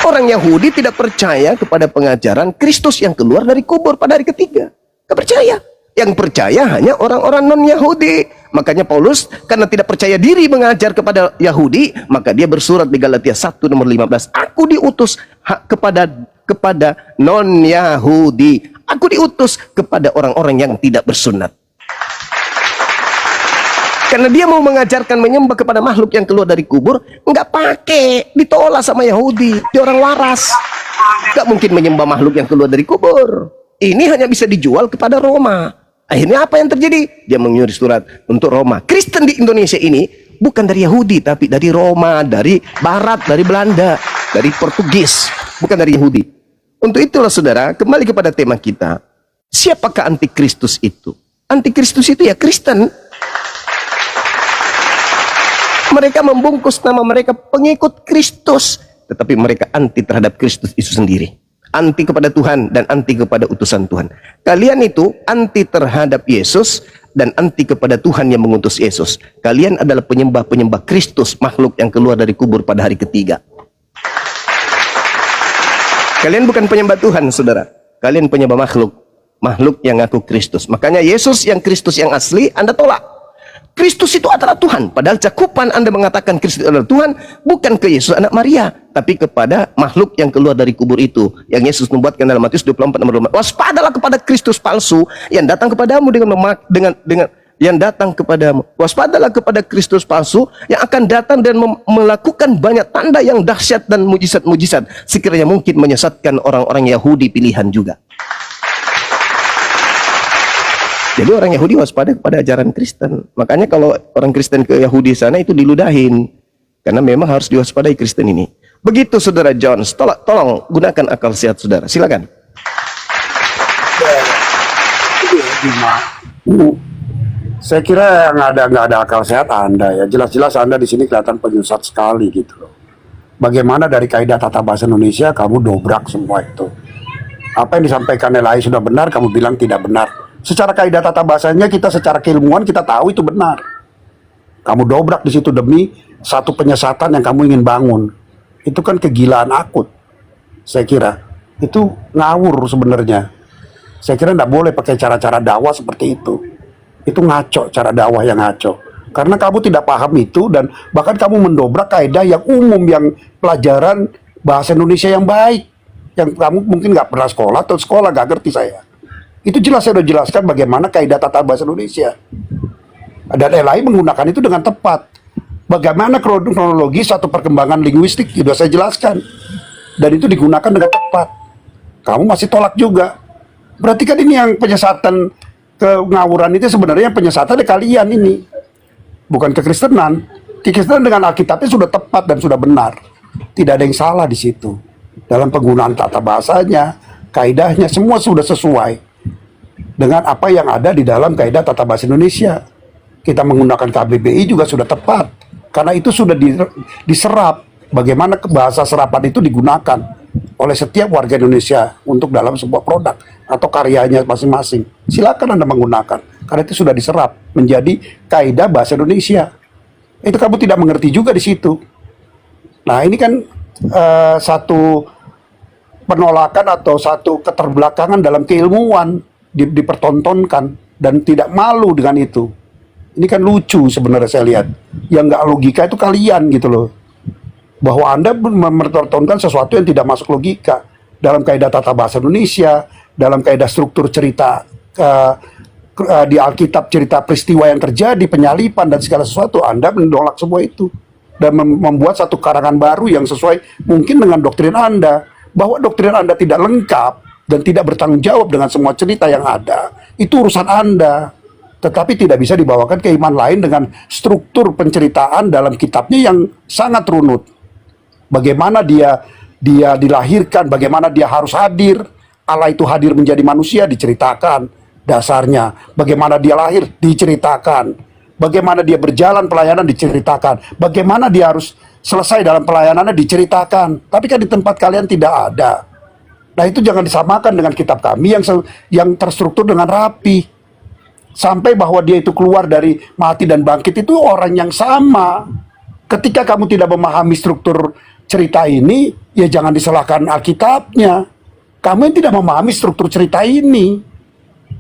Orang Yahudi tidak percaya kepada pengajaran Kristus yang keluar dari kubur pada hari ketiga. Tidak percaya. Yang percaya hanya orang-orang non-Yahudi. Makanya Paulus karena tidak percaya diri mengajar kepada Yahudi, maka dia bersurat di Galatia 1 nomor 15. Aku diutus kepada non-Yahudi. Aku diutus kepada orang-orang yang tidak bersunat. Karena dia mau mengajarkan menyembah kepada makhluk yang keluar dari kubur, nggak pakai, ditolak sama Yahudi. Dia orang waras, nggak mungkin menyembah makhluk yang keluar dari kubur. Ini hanya bisa dijual kepada Roma. Akhirnya apa yang terjadi? Dia mengirim surat untuk Roma. Kristen di Indonesia ini bukan dari Yahudi, tapi dari Roma, dari Barat, dari Belanda, dari Portugis, bukan dari Yahudi. Untuk itulah saudara, kembali kepada tema kita. Siapakah antikristus itu? Antikristus itu ya Kristen. Mereka membungkus nama mereka pengikut Kristus, tetapi mereka anti terhadap Kristus itu sendiri. Anti kepada Tuhan dan anti kepada utusan Tuhan. Kalian itu anti terhadap Yesus dan anti kepada Tuhan yang mengutus Yesus. Kalian adalah penyembah-penyembah Kristus, makhluk yang keluar dari kubur pada hari ketiga. Kalian bukan penyembah Tuhan, saudara. Kalian penyembah makhluk, makhluk yang ngaku Kristus. Makanya Yesus yang Kristus yang asli Anda tolak. Kristus itu adalah Tuhan. Padahal cakupan Anda mengatakan Kristus adalah Tuhan bukan ke Yesus anak Maria, tapi kepada makhluk yang keluar dari kubur itu. Yang Yesus membuatkan dalam Matius 24 nomor 5. Waspadalah kepada Kristus palsu yang datang kepadamu dengan yang datang kepadamu. Waspadalah kepada Kristus palsu yang akan datang dan melakukan banyak tanda yang dahsyat dan mujizat-mujizat sekiranya mungkin menyesatkan orang-orang Yahudi pilihan juga. Jadi orang Yahudi waspada kepada ajaran Kristen. Makanya kalau orang Kristen ke Yahudi sana itu diludahin. Karena memang harus diwaspadai Kristen ini. Begitu saudara Jones. Tolong gunakan akal sehat saudara. Silakan. Saya kira nggak ada akal sehat Anda ya. Jelas-jelas Anda di sini kelihatan penyesat sekali gitu loh. Bagaimana dari kaidah tata bahasa Indonesia kamu dobrak semua itu. Apa yang disampaikan Elai sudah benar, kamu bilang tidak benar. Secara kaidah tata bahasanya kita secara keilmuan kita tahu itu benar. Kamu dobrak di situ demi satu penyesatan yang kamu ingin bangun. Itu kan kegilaan akut. Saya kira itu ngawur sebenarnya. Saya kira tidak boleh pakai cara-cara dakwah seperti itu. Itu ngaco, cara dakwah yang ngaco. Karena kamu tidak paham itu dan bahkan kamu mendobrak kaidah yang umum, yang pelajaran bahasa Indonesia yang baik. Yang kamu mungkin nggak pernah sekolah atau sekolah nggak ngerti saya. Itu jelas saya sudah jelaskan bagaimana kaidah tata bahasa Indonesia. Dan LAI menggunakan itu dengan tepat. Bagaimana kronologi satu perkembangan linguistik sudah saya jelaskan. Dan itu digunakan dengan tepat. Kamu masih tolak juga. Berarti kan ini yang penyesatan kengawuran itu sebenarnya penyesatan kalian ini. Bukan kekristenan. Kekristenan dengan Alkitabnya sudah tepat dan sudah benar. Tidak ada yang salah di situ. Dalam penggunaan tata bahasanya, kaidahnya semua sudah sesuai dengan apa yang ada di dalam kaidah tata bahasa Indonesia. Kita menggunakan KBBI juga sudah tepat. Karena itu sudah diserap. Bagaimana bahasa serapan itu digunakan oleh setiap warga Indonesia untuk dalam sebuah produk atau karyanya masing-masing. Silakan Anda menggunakan. Karena itu sudah diserap menjadi kaidah bahasa Indonesia. Itu kamu tidak mengerti juga di situ. Nah ini kan satu penolakan atau satu keterbelakangan dalam keilmuan dipertontonkan dan tidak malu dengan itu. Ini kan lucu sebenarnya saya lihat. Yang nggak logika itu kalian gitu loh. Bahwa Anda mempertontonkan sesuatu yang tidak masuk logika dalam kaidah tata bahasa Indonesia, dalam kaidah struktur cerita di Alkitab, cerita peristiwa yang terjadi, penyalipan dan segala sesuatu. Anda menolak semua itu dan membuat satu karangan baru yang sesuai mungkin dengan doktrin Anda, bahwa doktrin Anda tidak lengkap dan tidak bertanggung jawab dengan semua cerita yang ada. Itu urusan Anda, tetapi tidak bisa dibawakan ke iman lain dengan struktur penceritaan dalam kitabnya yang sangat runut. Bagaimana dia dilahirkan, bagaimana dia harus hadir, Allah itu hadir menjadi manusia diceritakan dasarnya, bagaimana dia lahir diceritakan, bagaimana dia berjalan pelayanan diceritakan, bagaimana dia harus selesai dalam pelayanannya diceritakan. Tapi kan di tempat kalian tidak ada. Nah, itu jangan disamakan dengan kitab kami yang terstruktur dengan rapi. Sampai bahwa dia itu keluar dari mati dan bangkit itu orang yang sama. Ketika kamu tidak memahami struktur cerita ini, ya jangan disalahkan Alkitabnya. Kamu yang tidak memahami struktur cerita ini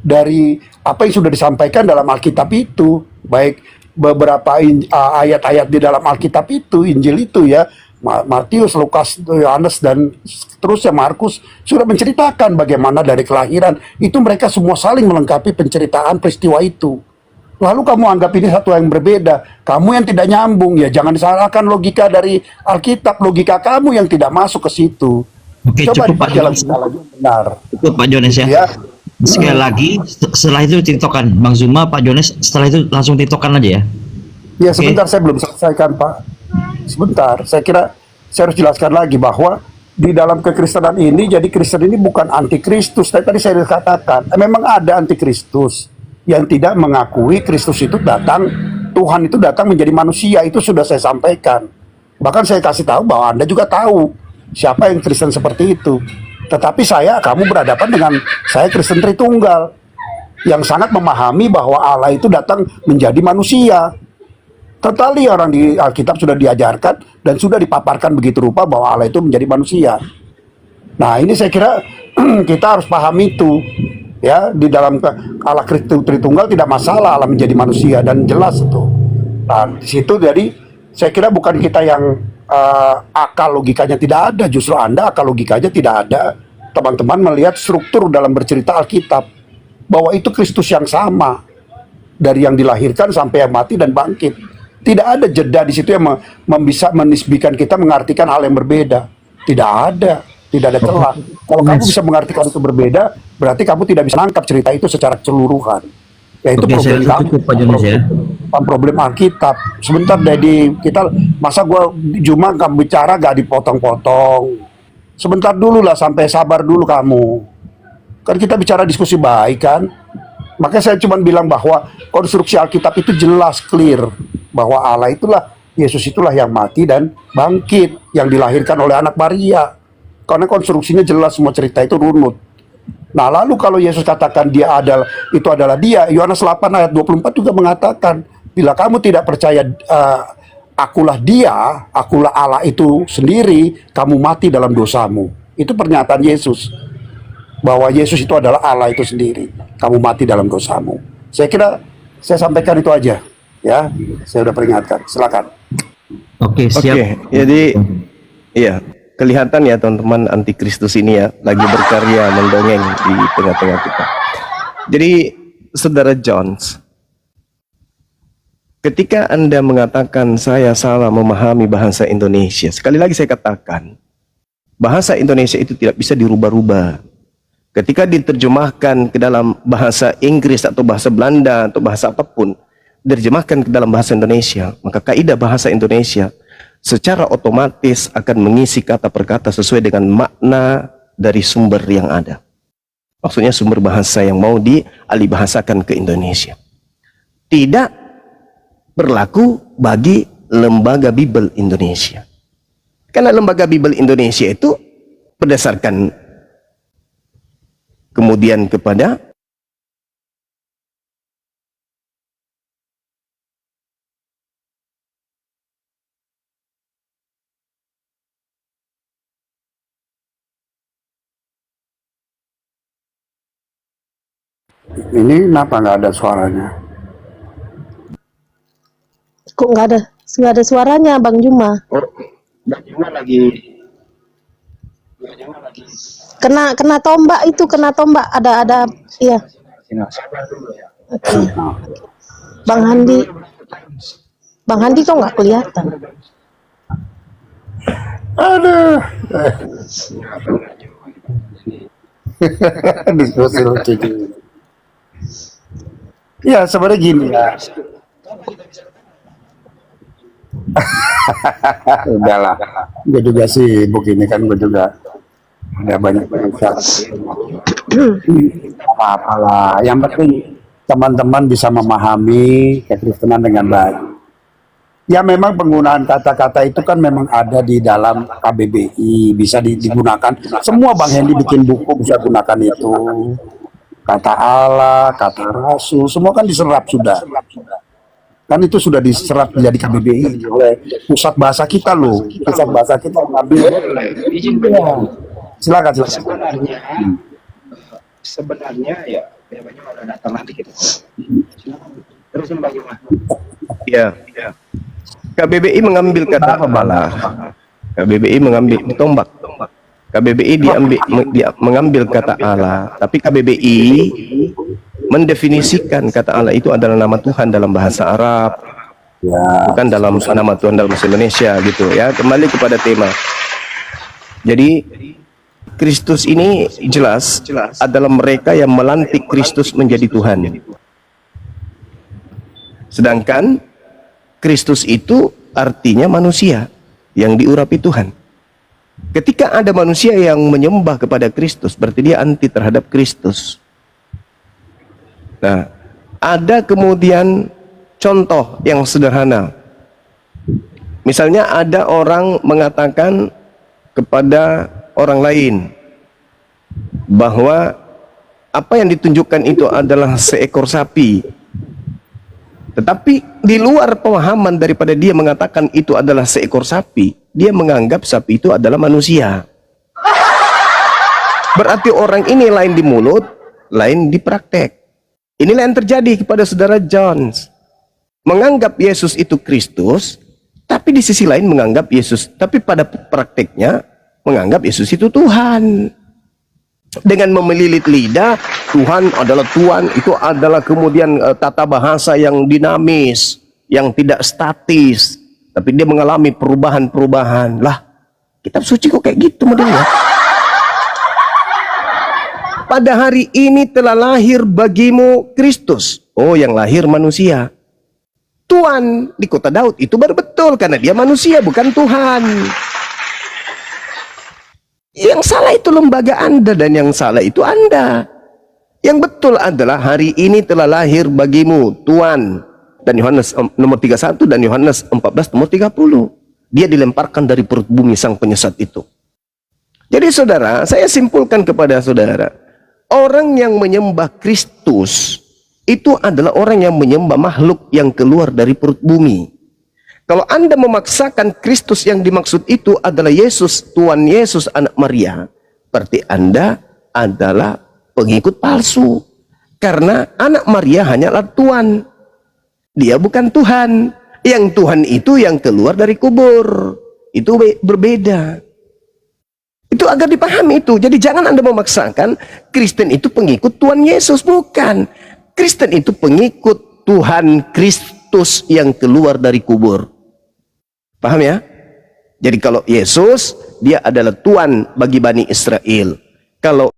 dari apa yang sudah disampaikan dalam Alkitab itu, baik beberapa ayat-ayat di dalam Alkitab itu, Injil itu ya, Matius, Lukas, Yohanes dan seterusnya Markus sudah menceritakan bagaimana dari kelahiran itu mereka semua saling melengkapi penceritaan peristiwa itu. Lalu kamu anggap ini satu yang berbeda, kamu yang tidak nyambung, ya jangan disalahkan logika dari Alkitab, logika kamu yang tidak masuk ke situ. Oke, Coba cukup Pak Jones. benar. Cukup Pak Jones ya. Ya. Sekali lagi, setelah itu tiktokan Bang Zuma, Pak Jones, setelah itu langsung tiktokan aja ya. Ya sebentar, saya belum selesaikan Pak. Sebentar, saya kira saya harus jelaskan lagi bahwa di dalam kekristenan ini, jadi Kristen ini bukan antikristus. Tadi saya katakan, memang ada antikristus yang tidak mengakui Kristus itu datang, Tuhan itu datang menjadi manusia. Itu sudah saya sampaikan. Bahkan saya kasih tahu bahwa Anda juga tahu siapa yang Kristen seperti itu. Tetapi kamu berhadapan dengan saya Kristen Tritunggal yang sangat memahami bahwa Allah itu datang menjadi manusia. Totali orang di Alkitab sudah diajarkan dan sudah dipaparkan begitu rupa bahwa Allah itu menjadi manusia. Nah, ini saya kira kita harus paham itu. Ya, di dalam Allah Tritunggal tidak masalah Allah menjadi manusia dan jelas itu. Nah, di situ jadi saya kira bukan kita yang akal logikanya tidak ada, justru Anda akal logikanya tidak ada. Teman-teman melihat struktur dalam bercerita Alkitab bahwa itu Kristus yang sama dari yang dilahirkan sampai yang mati dan bangkit. Tidak ada jeda di situ yang bisa menisbikan kita mengartikan hal yang berbeda. Tidak ada celah. Kalau kamu bisa mengartikan itu berbeda, berarti kamu tidak bisa menangkap cerita itu secara keseluruhan. Ya itu problem kamu, problem Alkitab. Sebentar Dedi, masa gua cuma kamu bicara gak dipotong-potong. Sebentar dulu lah, sampai sabar dulu kamu. Kan kita bicara diskusi baik kan. Makanya saya cuma bilang bahwa konstruksi Alkitab itu jelas, clear, bahwa Allah itulah, Yesus itulah yang mati dan bangkit, yang dilahirkan oleh anak Maria. Karena konstruksinya jelas, semua cerita itu runut. Nah, lalu kalau Yesus katakan itu adalah dia, Yohanes 8 ayat 24 juga mengatakan, bila kamu tidak percaya akulah dia, akulah Allah itu sendiri, kamu mati dalam dosamu. Itu pernyataan Yesus, bahwa Yesus itu adalah Allah itu sendiri, kamu mati dalam dosamu. Saya kira saya sampaikan itu aja, ya. Saya sudah peringatkan. Silakan. Oke, siap. Oke, jadi iya, kelihatan ya teman-teman, antikristus ini ya lagi berkarya mendongeng di tengah-tengah kita. Jadi Saudara Jones, ketika Anda mengatakan saya salah memahami bahasa Indonesia, sekali lagi saya katakan, bahasa Indonesia itu tidak bisa dirubah-rubah. Ketika diterjemahkan ke dalam bahasa Inggris atau bahasa Belanda atau bahasa apapun, diterjemahkan ke dalam bahasa Indonesia, maka kaidah bahasa Indonesia secara otomatis akan mengisi kata per kata sesuai dengan makna dari sumber yang ada. Maksudnya sumber bahasa yang mau dialihbahasakan ke Indonesia. Tidak berlaku bagi Lembaga Bible Indonesia. Karena Lembaga Bible Indonesia itu berdasarkan kemudian kepada Ini kenapa nggak ada suaranya? Kok nggak ada suaranya, Bang Juma? Oh, Mbak Juma lagi. Kena tombak itu, kena tombak. Ada, iya. Oke. Bang Handi kok nggak kelihatan? Aduh. Diskusi lucu juga. Ya sebenarnya gini ya. Udahlah, gue juga sibuk ini kan, gue juga ada banyak urusan. Apa-apalah, yang penting teman-teman bisa memahami kekristenan dengan baik. Ya memang penggunaan kata-kata itu kan memang ada di dalam KBBI, bisa digunakan. Semua Bang Hendy bikin buku bisa gunakan itu. Kata Allah, kata Rasul, semua kan diserap sudah. Kan itu sudah diserap menjadi KBBI oleh pusat bahasa kita loh. Pusat bahasa kita mengambil. Silakan. Sebenarnya ya banyak orang datang nanti kita. Terus bagaimana? Ya. KBBI mengambil kata Allah. KBBI mengambil tombak. KBBI mengambil kata Allah, tapi KBBI mendefinisikan kata Allah itu adalah nama Tuhan dalam bahasa Arab, bukan dalam nama Tuhan dalam bahasa Indonesia gitu ya. Kembali kepada tema. Jadi Kristus ini jelas adalah mereka yang melantik Kristus menjadi Tuhan. Sedangkan Kristus itu artinya manusia yang diurapi Tuhan. Ketika ada manusia yang menyembah kepada Kristus, berarti dia anti terhadap Kristus. Nah, ada kemudian contoh yang sederhana. Misalnya ada orang mengatakan kepada orang lain bahwa apa yang ditunjukkan itu adalah seekor sapi. Tetapi di luar pemahaman daripada dia mengatakan itu adalah seekor sapi, dia menganggap sapi itu adalah manusia. Berarti orang ini lain di mulut, lain di praktek. Inilah yang terjadi kepada saudara Jones. Menganggap Yesus itu Kristus, tapi di sisi lain menganggap Yesus, tapi pada prakteknya menganggap Yesus itu Tuhan. Dengan memelilit lidah, Tuhan adalah Tuhan, itu adalah kemudian tata bahasa yang dinamis, yang tidak statis, tapi dia mengalami perubahan-perubahan. Lah, kitab suci kok kayak gitu modelnya? Pada hari ini telah lahir bagimu Kristus. Oh, yang lahir manusia. Tuhan di kota Daud itu baru betul, karena dia manusia, bukan Tuhan. Yang salah itu lembaga Anda, dan yang salah itu Anda. Yang betul adalah hari ini telah lahir bagimu Tuhan. Dan Yohanes nomor 31 dan Yohanes 14 nomor 30. Dia dilemparkan dari perut bumi sang penyesat itu. Jadi saudara, saya simpulkan kepada saudara, orang yang menyembah Kristus itu adalah orang yang menyembah makhluk yang keluar dari perut bumi. Kalau Anda memaksakan Kristus yang dimaksud itu adalah Yesus, Tuhan Yesus anak Maria, berarti Anda adalah pengikut palsu. Karena anak Maria hanyalah Tuhan. Dia bukan Tuhan. Yang Tuhan itu yang keluar dari kubur. Itu berbeda. Itu agar dipahami itu. Jadi jangan Anda memaksakan Kristen itu pengikut Tuhan Yesus. Bukan. Kristen itu pengikut Tuhan Kristus yang keluar dari kubur. Paham ya? Jadi kalau Yesus, dia adalah Tuhan bagi Bani Israel. Kalau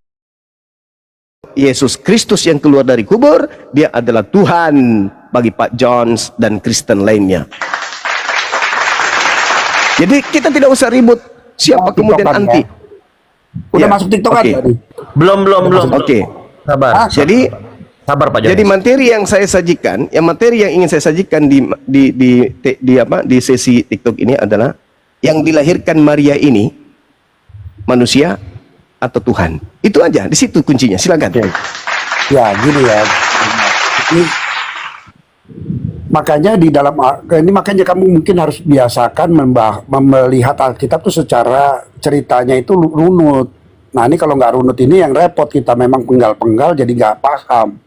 Yesus Kristus yang keluar dari kubur, dia adalah Tuhan bagi Pak Jones dan Kristen lainnya. Jadi kita tidak usah ribut siapa kemudian anti. Udah Ya, masuk TikTok kan oke. tadi? Belum. Oke. Sabar. Jadi Sabar Pak Jones. Jadi materi yang saya sajikan, materi yang ingin saya sajikan di sesi TikTok ini adalah yang dilahirkan Maria ini manusia atau Tuhan. Itu aja, di situ kuncinya. Silakan. Ya gini ya. Ini, makanya di dalam ini makanya kamu mungkin harus biasakan melihat Alkitab itu secara ceritanya itu runut. Nah ini kalau nggak runut ini yang repot, kita memang penggal-penggal jadi nggak paham.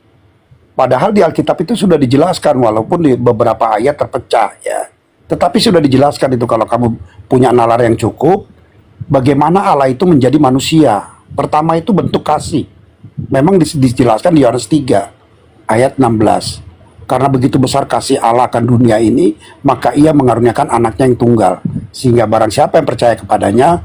Padahal di Alkitab itu sudah dijelaskan, walaupun di beberapa ayat terpecah ya. Tetapi sudah dijelaskan itu kalau kamu punya nalar yang cukup, bagaimana Allah itu menjadi manusia. Pertama itu bentuk kasih. Memang dijelaskan di Yohanes 3 ayat 16. Karena begitu besar kasih Allah akan dunia ini, maka ia mengaruniakan anaknya yang tunggal. Sehingga barang siapa yang percaya kepadanya,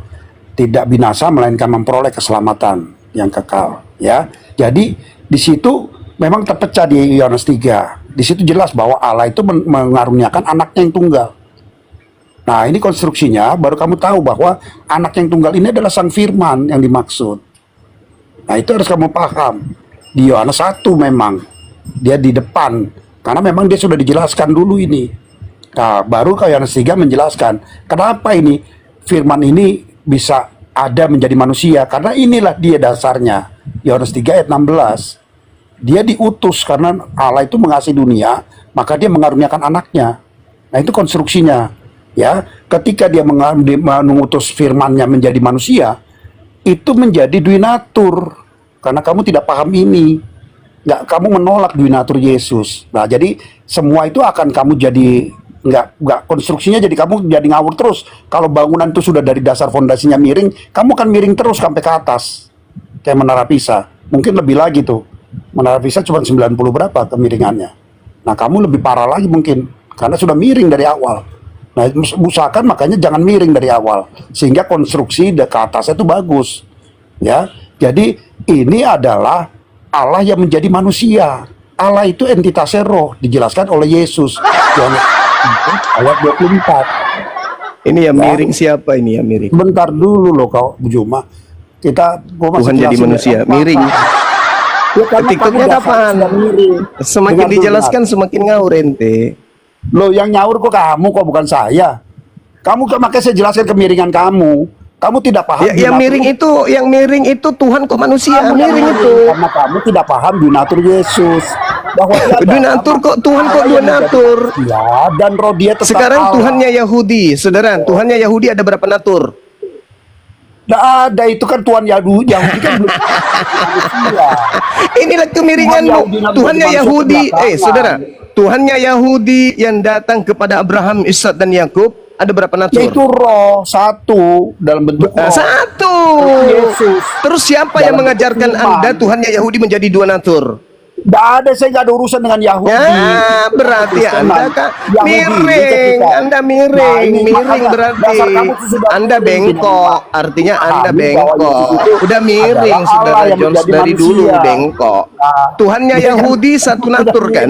tidak binasa melainkan memperoleh keselamatan yang kekal. Ya, jadi di situ memang terpecah di Yohanes 3. Di situ jelas bahwa Allah itu mengaruniakan anaknya yang tunggal. Nah, ini konstruksinya baru kamu tahu bahwa anak yang tunggal ini adalah Sang Firman yang dimaksud. Nah, itu harus kamu paham. Di Yohanes 1 memang dia di depan karena memang dia sudah dijelaskan dulu ini. Nah, baru Yohanes 3 menjelaskan kenapa ini Firman ini bisa ada menjadi manusia, karena inilah dia dasarnya. Yohanes 3 ayat 16. Dia diutus karena Allah itu mengasihi dunia, maka dia mengaruniakan anaknya. Nah, itu konstruksinya. Ya, ketika dia mengutus firman-Nya menjadi manusia, itu menjadi duinatur. Karena kamu tidak paham ini. Kamu menolak duinatur Yesus. Nah, jadi semua itu akan kamu jadi nggak konstruksinya, jadi kamu jadi ngawur terus. Kalau bangunan itu sudah dari dasar fondasinya miring, kamu akan miring terus sampai ke atas. Kayak Menara Pisa. Mungkin lebih lagi tuh. Menara Pisa cuma 90 berapa kemiringannya. Nah, kamu lebih parah lagi mungkin karena sudah miring dari awal. Nah, usahakan makanya jangan miring dari awal sehingga konstruksi ke atasnya itu bagus. Ya. Jadi ini adalah Allah yang menjadi manusia. Allah itu entitasnya roh, dijelaskan oleh Yesus. Yohanes 4 ayat 24. Ini yang miring siapa ini yang miring? Bentar dulu loh kau Bu Juma. Gua masih Tuhan jadi jelasin manusia, apa. miring. Ya, karena TikToknya kamu dasar kapan? sudah miring. Semakin Dengar dulu, dijelaskan semakin ngawur ente. Loh, yang nyaur kok kamu, kok bukan saya. Kamu makanya saya jelaskan kemiringan kamu. Kamu tidak paham. Yang miring itu Tuhan kok manusia, Kamu yang miring itu. karena kamu tidak paham dunatur Yesus. Bahwa dia adalah Dunatur kok Tuhan kok Allah yang dunatur. menjadi manusia, dan roh dia tetap Sekarang Allah. Tuhannya Yahudi, saudara. Tuhannya Yahudi ada berapa natur? Nggak ada, itu kan Tuhan Yahudi kan belum manusia. Inilah kemiringanmu. Tuhannya Yahudi, saudara. Tuhannya Yahudi yang datang kepada Abraham, Ishak dan Yakub ada berapa natur? Yaitu roh satu dalam bentuk roh. Satu. Yesus. Terus siapa yang Dalam mengajarkan bentuk Anda firman. Tuhannya Yahudi menjadi dua natur? Nggak ada, saya nggak ada urusan dengan Yahudi. Ya, berarti Anda kan miring, Anda miring berarti Anda bengkok, artinya Anda bengkok. Udah miring, saudara Jones dari dulu bengkok. Tuhannya Yahudi satu natur kan?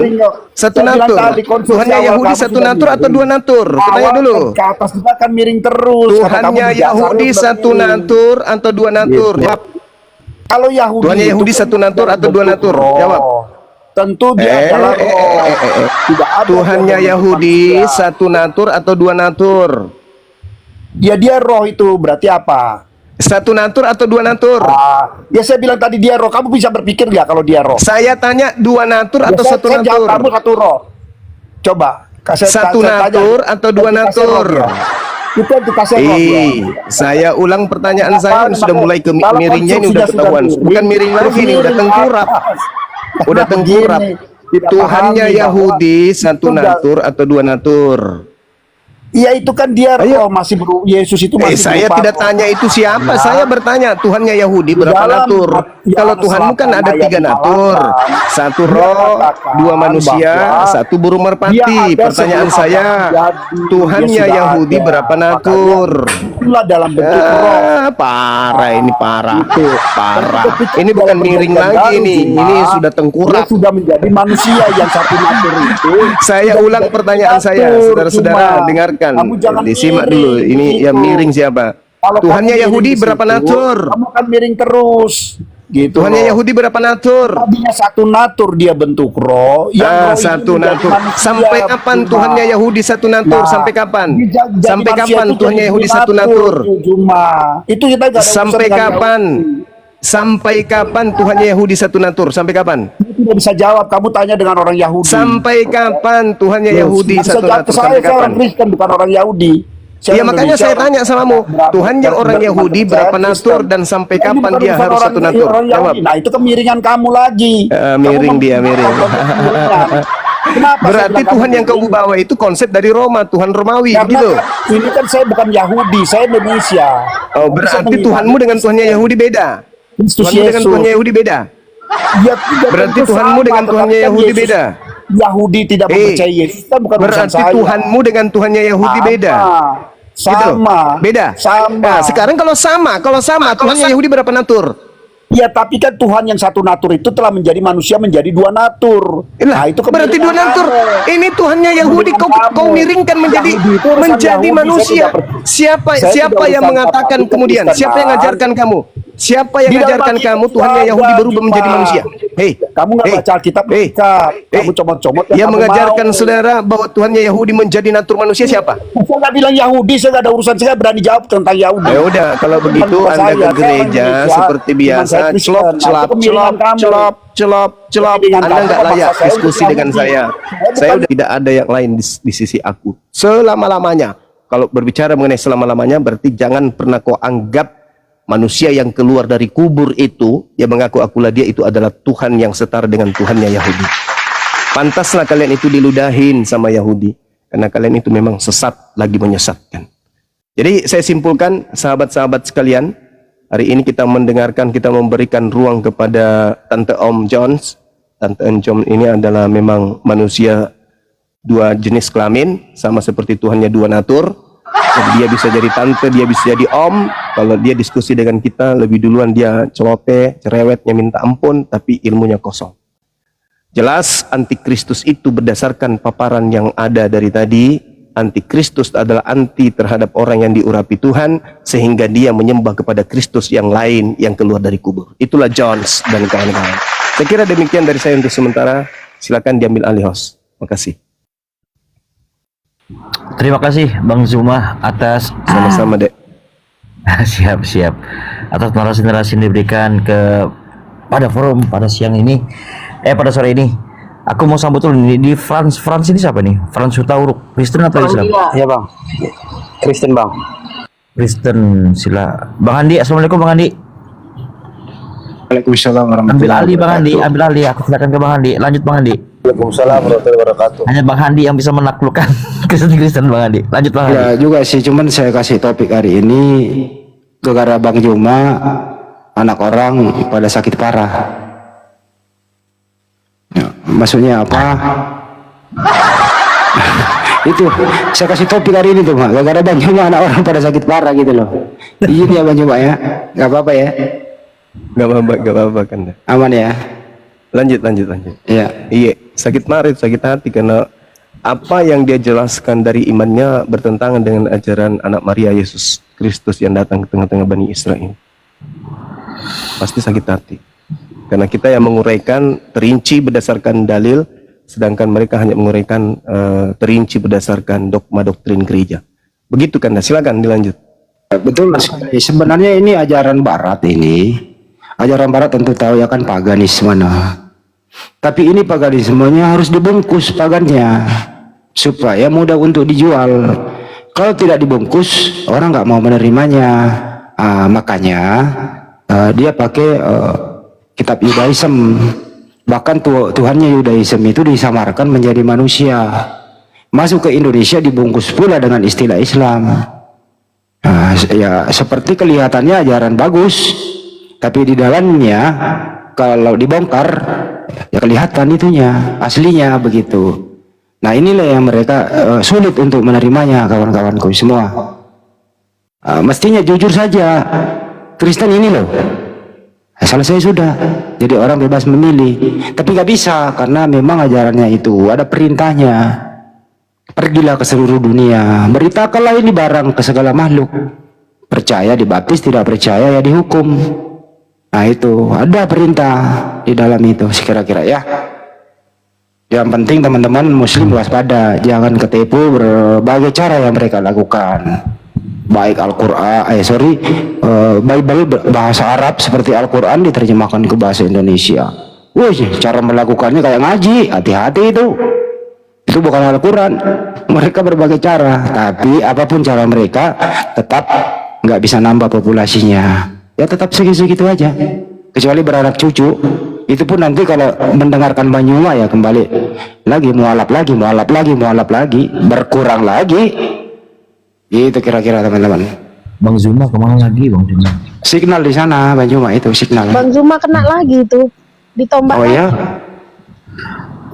Satu natur. Tuhannya Yahudi satu natur atau dua natur? Tanya dulu. Ke atas kita akan miring terus. Tuhannya Yahudi satu natur atau dua natur? Jawab. Kalau Yahudi Tuhannya itu Yahudi kan satu natur atau dua bentuk natur? roh. Jawab. Tentu dia adalah roh. Tidak ada Tuhannya roh Yahudi manusia. satu natur atau dua natur? Ya, dia roh itu berarti apa? Satu natur atau dua natur? Ya saya bilang tadi dia roh. Kamu bisa berpikir nggak kalau dia roh? Saya tanya dua natur atau Ya, satu saya jawab natur? kamu satu roh. Coba. Satu natur atau dua natur? Itu entitasnya roh dia. Saya ulang pertanyaan saya, ini sudah mulai ke miringnya, ini udah ketahuan. Bukan miring lagi, ini udah tengkurap. Udah tengkurap. Tuhannya Yahudi satu natur atau dua natur? Iya, itu kan dia roh, masih Yesus itu masih Saya berupa tidak roh. tanya itu siapa. Ya. Saya bertanya Tuhannya Yahudi berapa Dalam natur? Kalau Tuhanmu kan ada tiga natur, satu roh, dua manusia, satu burung merpati. Pertanyaan saya, Tuhannya Yahudi berapa natur? Itulah dalam bentuk roh. Parah ini, parah, Itu. parah. Ketika Ini bukan dalam miring perjanjian lagi baru, ini Juma, sudah dia tengkurap. sudah menjadi manusia yang satu natur itu. Saya sudah ulang menjadi pertanyaan saya, natur, saudara-saudara, Juma. dengarkan. Kamu jangan Disimak miring, dulu. Ini yang gitu. miring siapa? Kalau Tuhannya kamu Yahudi miring di berapa situ, natur? Kamu akan miring terus. Gitu. Tuhannya loh. Yahudi berapa natur? Tadinya satu natur dia bentuk roh. Yang roh itu Satu menjadi natur. manusia, Sampai kapan Juma. Tuhannya Yahudi satu natur? Nah, Sampai kapan? jadi Sampai manusia kapan itu Tuhannya jadi Yahudi satu natur? Juma. Itu kita nggak ada urusan Sampai dengan kapan? Yahudi. Sampai kapan Tuhannya Yahudi satu natur? Sampai kapan? Kamu tidak bisa jawab. Kamu tanya dengan orang Yahudi. Sampai kapan Tuhannya Loh, Yahudi nggak bisa satu jawab natur? ke saya Sampai orang kapan? Kristen bukan orang Yahudi. Ya makanya saya tanya samamu, Tuhan yang orang Yahudi berapa natur dan sampai kapan dia harus satu natur? Jawab. Nah itu kemiringan kamu lagi. Miring dia, miring. Kenapa saya Berarti bilang Tuhan kamu yang kau miring? bawa itu konsep dari Roma, Tuhan Romawi, Karena gitu. ini kan saya bukan Yahudi, saya Indonesia. Oh, berarti Tuhanmu dengan Tuhannya Yahudi beda. Kristus Tuhanmu dengan Yesus. Tuhannya Yahudi beda. Ya, tidak Berarti tentu Tuhanmu sama, dengan tetapi Tuhannya kan Yahudi Yesus- beda. Yahudi tidak mempercayai Yesus, kan bukan urusan Berarti saya. Tuhanmu dengan Tuhannya Yahudi beda. Gitu. Sama. Beda. Sama. Nah, sekarang kalau sama, Tuhannya Yahudi berapa natur? Ya tapi kan Tuhan yang satu natur itu telah menjadi manusia menjadi dua natur. Lah, Nah, itu berarti dua kemiringan natur. kamu. Ini Tuhannya Yahudi Kemiringan kau kamu. miringkan menjadi Yahudi itu urusan menjadi Yahudi, manusia. saya tidak Siapa saya siapa tidak yang urusan mengatakan apa-apa, kemudian? itu Siapa yang Kristen. ngajarkan kamu? Siapa yang Di dalam ngajarkan Alkitab kamu Tuhannya ada, Yahudi berubah Juma. menjadi manusia? Hei, Kamu nggak hei, baca Alkitab hei, lengkap. hei. Kamu comot-comot Yang kamu mengajarkan mau. saudara bahwa Tuhannya Yahudi menjadi natur manusia siapa? Saya nggak bilang Yahudi, saya nggak ada urusan, saya nggak berani jawab tentang Yahudi. Ya udah, kalau begitu Bukan Anda saya, ke saya gereja Indonesia, seperti cuman biasa, saya Kristen. celop, Nah, itu celap, kemiringan celop, kamu. celop, celop, celop. Kemiringan Anda kamu, nggak layak maksa saya diskusi untuk dengan Yahudi. saya. Saya Saya bukan- udah tidak ada yang lain di sisi aku. Selama-lamanya. Kalau berbicara mengenai selama-lamanya, berarti jangan pernah kau anggap manusia yang keluar dari kubur itu, yang mengaku akulah dia itu adalah Tuhan yang setara dengan Tuhannya Yahudi. Pantaslah kalian itu diludahin sama Yahudi. Karena kalian itu memang sesat lagi menyesatkan. Jadi saya simpulkan sahabat-sahabat sekalian, hari ini kita mendengarkan, kita memberikan ruang kepada Tante Om Jones. Tante Om Jones ini adalah memang manusia dua jenis kelamin, sama seperti Tuhannya dua natur. Jadi dia bisa jadi tante, dia bisa jadi om. Kalau dia diskusi dengan kita, lebih duluan dia celote, cerewetnya minta ampun, tapi ilmunya kosong. Jelas antikristus itu berdasarkan paparan yang ada dari tadi. Antikristus adalah anti terhadap orang yang diurapi Tuhan, sehingga dia menyembah kepada Kristus yang lain yang keluar dari kubur. Itulah Jones dan kawan-kawan. Saya kira demikian dari saya untuk sementara. Silakan diambil alih host. Makasih. Terima kasih Bang Zuma atas Sama-sama, Dek. siap atas narasi-narasi yang diberikan pada forum pada siang ini, pada sore ini. Aku mau sambut dulu nih, di France ini siapa nih? France Hutauruk, Kristen atau Islam? Iya bang, Kristen bang. Kristen, sila. Bang Andi, assalamualaikum Bang Andi. Waalaikumsalam Ambil warahmatullahi alih Bang Andi, ambil alih. Aku silakan ke Bang Andi. Lanjut Bang Andi. Waalaikumsalam warahmatullahi wabarakatuh. Hanya Bang Andi yang bisa menaklukkan Kristen Bang Andi. Lanjut Bang Andi. Ya juga sih, cuman saya kasih topik hari ini gara-gara Bang Juma, anak orang pada sakit parah. Ya, maksudnya apa? Itu saya kasih topik hari ini tuh Mak, gara-gara Bang Juma anak orang pada sakit parah gitu loh. Izin ya Bang Juma ya, nggak apa-apa ya, Gak apa-apa kan, Dek. aman ya. Lanjut. Ya, Iya, sakit marah, sakit hati karena apa yang dia jelaskan dari imannya bertentangan dengan ajaran anak Maria Yesus Kristus yang datang ke tengah-tengah Bani Israel. Pasti sakit hati. Karena kita yang menguraikan terinci berdasarkan dalil, sedangkan mereka hanya menguraikan terinci berdasarkan dogma doktrin gereja. Begitu kan? Silakan dilanjut. betul sekali. Sebenarnya ini ajaran Barat ini. Ajaran Barat tentu tahu ya kan paganisme nah. Tapi ini paganismenya harus dibungkus pagannya supaya mudah untuk dijual. Kalau tidak dibungkus orang nggak mau menerimanya. Makanya dia pakai kitab Yudaism. Bahkan Tuhannya Yudaism itu disamarkan menjadi manusia. Masuk ke Indonesia dibungkus pula dengan istilah Islam. Ya seperti kelihatannya ajaran bagus, tapi di dalamnya kalau dibongkar ya kelihatan itunya aslinya begitu. Nah inilah yang mereka sulit untuk menerimanya kawan-kawanku semua. Mestinya jujur saja, Kristen ini loh selesai sudah, jadi orang bebas memilih. Tapi nggak bisa karena memang ajarannya itu ada perintahnya. Pergilah ke seluruh dunia, beritakanlah ini barang ke segala makhluk. Percaya dibaptis, tidak percaya ya dihukum. Nah itu ada perintah di dalam itu kira-kira ya. Yang penting teman-teman muslim waspada, jangan ketipu berbagai cara yang mereka lakukan. Baik Al-Quran, Bible bahasa Arab seperti Al-Quran diterjemahkan ke bahasa Indonesia. Wih, cara melakukannya kayak ngaji, hati-hati itu. Itu bukan Al-Quran. Mereka berbagai cara, tapi apapun cara mereka tetap nggak bisa nambah populasinya. Ya tetap segitu-segitu aja. Kecuali beranak cucu. Itu pun nanti kalau mendengarkan Banyuma ya kembali lagi mualaf lagi, berkurang lagi. Itu kira-kira teman-teman. Bang Zuma kemana lagi Bang Zuma? Signal di sana Banyuma itu signal. Bang Zuma kena lagi itu, ditombak Oh lagi. ya.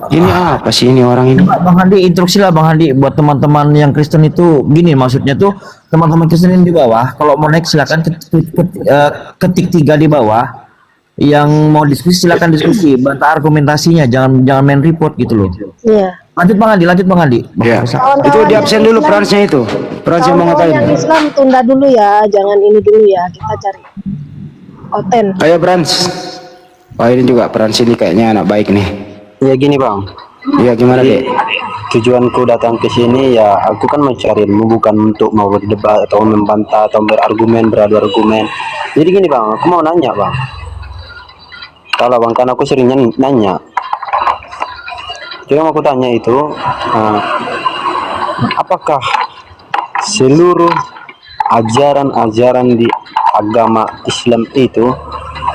Ini apa sih ini orang ini? Bang Handi, instruksi lah Bang Handi buat teman-teman yang Kristen itu gini, maksudnya tuh teman-teman Kristen yang di bawah kalau mau naik silakan ketik 3 di bawah, yang mau diskusi silakan diskusi, bantah argumentasinya, jangan main report gitu loh. Iya. Lanjut Bang Handi. Ya. Kawan-kawan Itu di absen yang dulu Islam- Fransnya itu. Fransnya mau Kawan-kawan ngapain? yang Islam tunda dulu ya, jangan ini dulu ya, kita cari Oten. Ayo Frans. Wah ini juga Frans ini kayaknya anak baik nih. Ya gini bang, Iya gimana dek? tujuanku datang ke sini ya aku kan mencari ilmu, bukan untuk mau berdebat atau membantah atau beradu argumen. Jadi gini bang, aku mau nanya bang. Kalau bang, kan aku seringnya nanya. Jadi yang aku tanya itu, apakah seluruh ajaran-ajaran di agama Islam itu,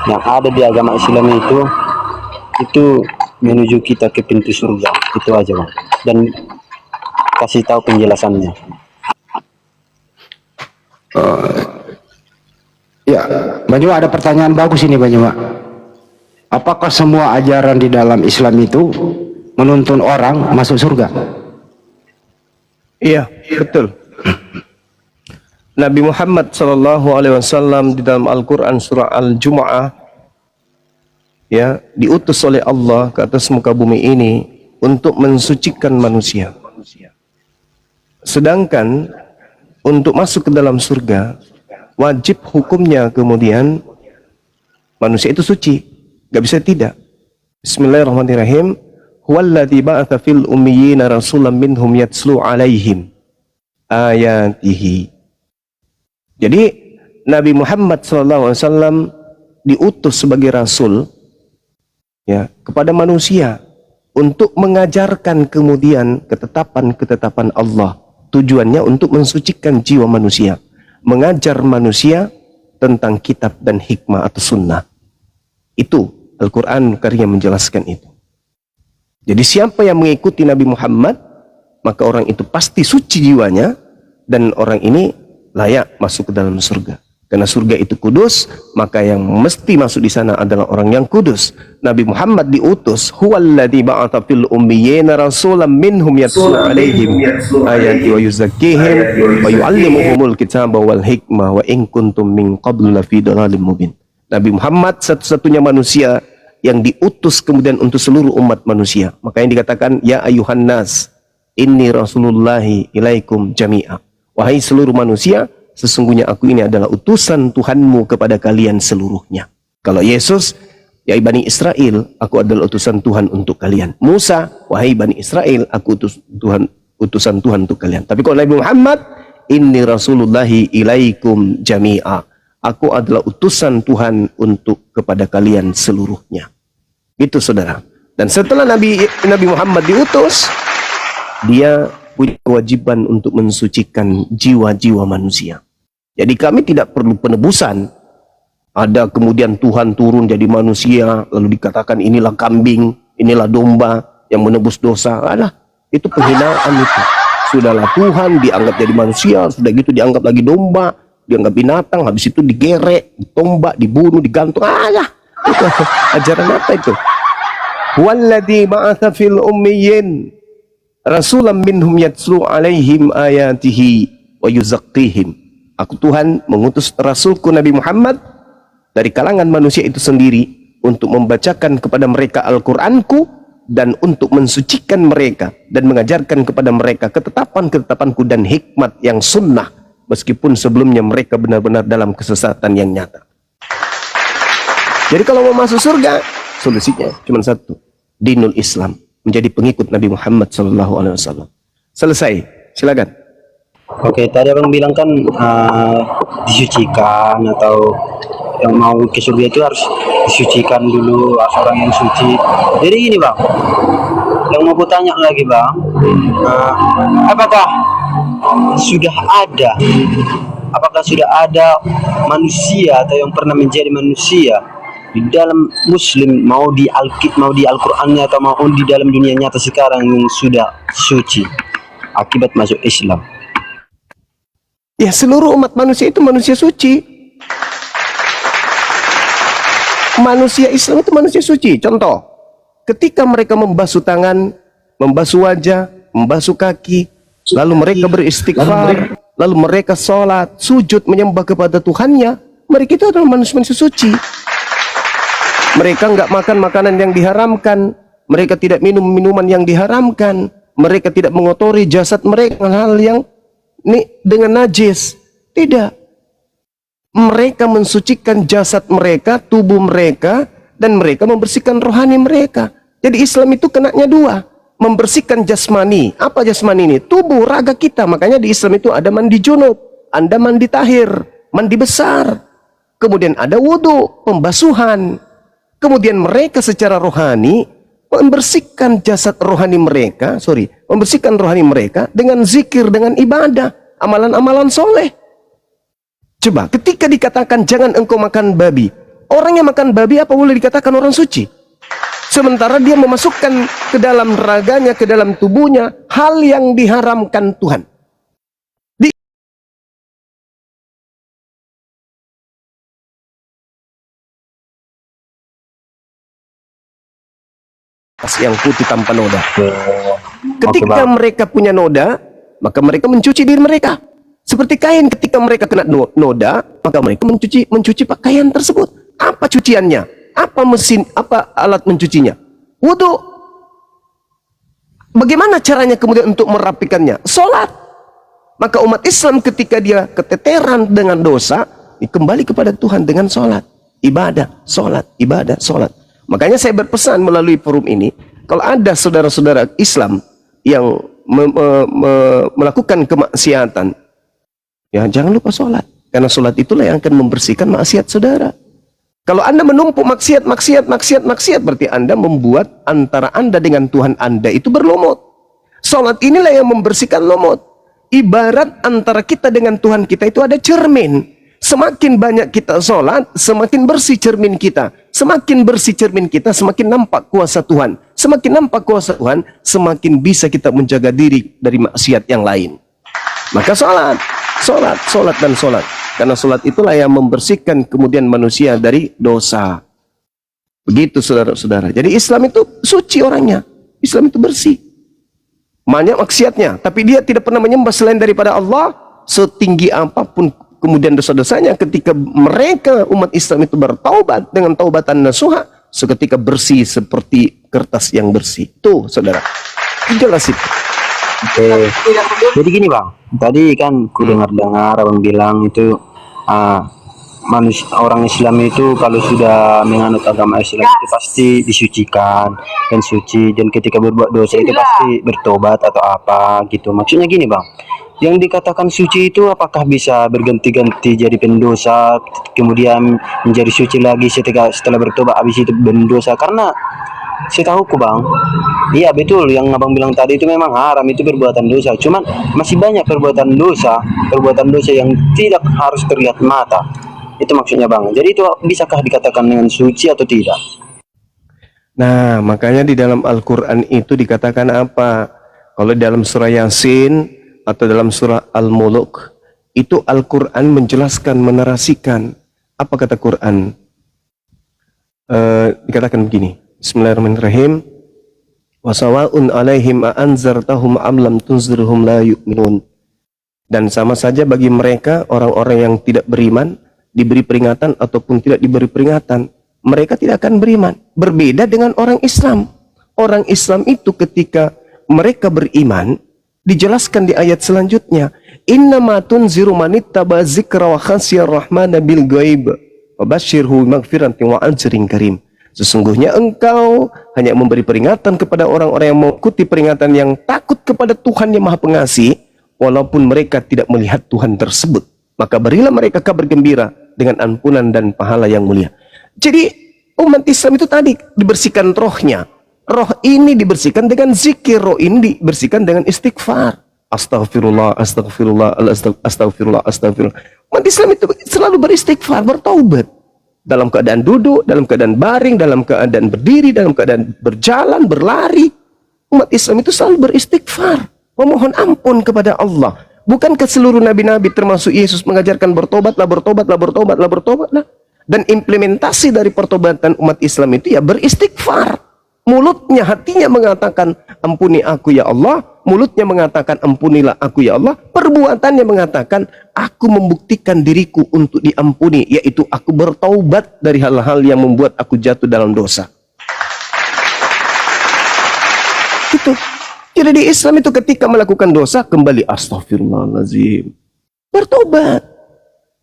yang ada di agama Islam itu menuju kita ke pintu surga? Itu aja bang, dan kasih tahu penjelasannya. Ya, Banyuma ada pertanyaan bagus ini Banyuma. Apakah semua ajaran di dalam Islam itu menuntun orang masuk surga? Iya, betul. Nabi Muhammad SAW di dalam Al-Quran surah Al-Jumu'ah ya diutus oleh Allah ke atas muka bumi ini untuk mensucikan manusia. Sedangkan untuk masuk ke dalam surga wajib hukumnya kemudian manusia itu suci, gak bisa tidak. Bismillahirrahmanirrahim. Huwallazi ba'atsa fil ummiyina rasulan minhum yatslu 'alaihim ayatihi. Jadi Nabi Muhammad SAW diutus sebagai rasul ya kepada manusia untuk mengajarkan kemudian ketetapan-ketetapan Allah. Tujuannya untuk mensucikan jiwa manusia, mengajar manusia tentang kitab dan hikmah atau sunnah. Itu Al-Quran Karim menjelaskan itu. Jadi siapa yang mengikuti Nabi Muhammad, maka orang itu pasti suci jiwanya dan orang ini layak masuk ke dalam surga. Karena surga itu kudus, maka yang mesti masuk di sana adalah orang yang kudus. Nabi Muhammad diutus, huwallazi ba'atsa fil ummiyina rasulan minhum yatlu 'alaihim ayati wa yuzakkihim wa yu'allimuhumul kitaba wal hikmah wa in kuntum min qablu lafi dhalalim mubin. Nabi Muhammad satu-satunya manusia yang diutus kemudian untuk seluruh umat manusia. Makanya dikatakan ya ayuhan nas inni rasulullahi ilaikum jami'a. Wahai seluruh manusia, sesungguhnya aku ini adalah utusan Tuhanmu kepada kalian seluruhnya. Kalau Yesus, ya Bani Israel, aku adalah utusan Tuhan untuk kalian. Musa, wahai Bani Israel, aku utusan Tuhan untuk kalian. Tapi kalau Nabi Muhammad, inni rasulullahi ilaikum jami'a. Aku adalah utusan Tuhan untuk kepada kalian seluruhnya. Itu saudara. Dan setelah Nabi Muhammad diutus, dia punya kewajiban untuk mensucikan jiwa-jiwa manusia. Jadi kami tidak perlu penebusan. Ada kemudian Tuhan turun jadi manusia, lalu dikatakan inilah kambing, inilah domba yang menebus dosa. Alah, itu penghinaan itu. Sudahlah Tuhan dianggap jadi manusia, sudah gitu dianggap lagi domba, dianggap binatang, habis itu digerek, ditombak, dibunuh, digantung. Alah, itu ajaran apa itu? Walladzi ba'atsa fil ummiyyin rasulan minhum yatslu 'alaihim ayatihi wa yuzakkihim. Aku Tuhan mengutus rasulku Nabi Muhammad dari kalangan manusia itu sendiri untuk membacakan kepada mereka Al-Qur'anku dan untuk mensucikan mereka dan mengajarkan kepada mereka ketetapan-ketetapanku dan hikmat yang sunnah, meskipun sebelumnya mereka benar-benar dalam kesesatan yang nyata. Jadi kalau mau masuk surga, solusinya cuma satu, dinul Islam, menjadi pengikut Nabi Muhammad SAW. Selesai, silakan. Oke, tadi abang bilang kan disucikan, atau yang mau ke surga itu harus disucikan dulu, harus orang yang suci. Jadi gini bang, yang mau aku tanya lagi bang, Eh, apakah sudah ada apakah sudah ada manusia atau yang pernah menjadi manusia di dalam Muslim, mau di Al-Qur'annya atau mau di dalam dunia nyata sekarang yang sudah suci akibat masuk Islam? Ya, seluruh umat manusia itu manusia suci. Manusia Islam itu manusia suci. Contoh, ketika mereka membasuh tangan, membasuh wajah, membasuh kaki, lalu mereka beristighfar, lalu mereka sholat, sujud, menyembah kepada Tuhannya, mereka itu adalah manusia suci. Mereka nggak makan makanan yang diharamkan, mereka tidak minum minuman yang diharamkan, mereka tidak mengotori jasad mereka dengan hal yang dengan najis. Tidak. Mereka mensucikan jasad mereka, tubuh mereka, dan mereka membersihkan rohani mereka. Jadi Islam itu kenanya dua, membersihkan jasmani. Apa jasmani ini? Tubuh, raga kita. Makanya di Islam itu ada mandi junub, ada mandi tahir, mandi besar. Kemudian ada wudhu, pembasuhan. Kemudian mereka secara rohani membersihkan jasad rohani mereka, membersihkan rohani mereka dengan zikir, dengan ibadah, amalan-amalan soleh. Coba, ketika dikatakan jangan engkau makan babi, orang yang makan babi apa boleh dikatakan orang suci? Sementara dia memasukkan ke dalam raganya, ke dalam tubuhnya hal yang diharamkan Tuhan. Yang putih tanpa noda. Ketika mereka punya noda, maka mereka mencuci diri mereka. Seperti kain, ketika mereka kena noda, maka mereka mencuci pakaian tersebut. Apa cuciannya? Apa mesin? Apa alat mencucinya? Wudhu. Bagaimana caranya kemudian untuk merapikannya? Sholat. Maka umat Islam ketika dia keteteran dengan dosa, kembali kepada Tuhan dengan sholat. Ibadah, sholat, ibadah, sholat. Makanya saya berpesan melalui forum ini, kalau ada saudara-saudara Islam yang melakukan kemaksiatan, ya jangan lupa sholat. Karena sholat itulah yang akan membersihkan maksiat saudara. Kalau Anda menumpuk maksiat, berarti Anda membuat antara Anda dengan Tuhan Anda itu berlumut. Sholat inilah yang membersihkan lumut. Ibarat antara kita dengan Tuhan kita itu ada cermin. Semakin banyak kita sholat, semakin bersih cermin kita. Semakin bersih cermin kita, semakin nampak kuasa Tuhan. Semakin nampak kuasa Tuhan, semakin bisa kita menjaga diri dari maksiat yang lain. Maka sholat, dan sholat. Karena sholat itulah yang membersihkan kemudian manusia dari dosa. Begitu saudara-saudara. Jadi Islam itu suci orangnya. Islam itu bersih. Banyak maksiatnya, tapi dia tidak pernah menyembah selain daripada Allah. Setinggi apapun kemudian dosa-dosanya, ketika mereka umat Islam itu bertaubat dengan taubatan nasuha, seketika bersih seperti kertas yang bersih. Tuh saudara, jelas itu. Oke. Jadi gini bang, tadi kan ku dengar abang bilang itu manusia orang Islam itu kalau sudah menganut agama Islam itu pasti disucikan dan suci, dan ketika berbuat dosa itu pasti bertobat atau apa gitu. Maksudnya gini bang, yang dikatakan suci itu apakah bisa berganti-ganti jadi pendosa kemudian menjadi suci lagi setelah bertobat habis itu pendosa? Karena setahuku bang, iya betul yang abang bilang tadi itu memang haram, itu perbuatan dosa. Cuman masih banyak perbuatan dosa yang tidak harus terlihat mata. Itu maksudnya bang. Jadi itu bisakah dikatakan dengan suci atau tidak? Nah, makanya di dalam Al-Quran itu dikatakan apa? Kalau dalam surah Yasin atau dalam surah Al-Muluk, itu Al-Quran menjelaskan, menarasikan. Apa kata Quran? Dikatakan begini, Bismillahirrahmanirrahim. Wasawa'un alaihim a'anzartahum am lam tunzirhum la yu'minun. Dan sama saja bagi mereka, orang-orang yang tidak beriman, diberi peringatan ataupun tidak diberi peringatan, mereka tidak akan beriman. Berbeda dengan orang Islam. Orang Islam itu ketika mereka beriman, dijelaskan di ayat selanjutnya, innama tunziru manittaba dzikra wa khasyar rahmana bil ghaib wabasyirhu maghfiratin wa ajrin karim. Sesungguhnya engkau hanya memberi peringatan kepada orang-orang yang mengikuti peringatan, yang takut kepada Tuhan yang Maha Pengasih, walaupun mereka tidak melihat Tuhan tersebut. Maka berilah mereka kabar gembira dengan ampunan dan pahala yang mulia. Jadi umat Islam itu tadi dibersihkan rohnya, Roh ini dibersihkan dengan zikir, roh ini dibersihkan dengan istighfar. Astagfirullah, astagfirullah, astagfirullah, astagfirullah. Umat Islam itu selalu beristighfar, bertaubat. Dalam keadaan duduk, dalam keadaan baring, dalam keadaan berdiri, dalam keadaan berjalan, berlari. Umat Islam itu selalu beristighfar, memohon ampun kepada Allah. Bukankah seluruh nabi-nabi termasuk Yesus mengajarkan bertobatlah, bertobatlah, bertobatlah, bertobatlah. Dan implementasi dari pertobatan umat Islam itu ya beristighfar. Mulutnya, hatinya mengatakan ampuni aku ya Allah. Mulutnya mengatakan ampunilah aku ya Allah. Perbuatannya mengatakan aku membuktikan diriku untuk diampuni, yaitu aku bertaubat dari hal-hal yang membuat aku jatuh dalam dosa. Itu. Jadi di Islam itu ketika melakukan dosa kembali astagfirullahaladzim, bertobat.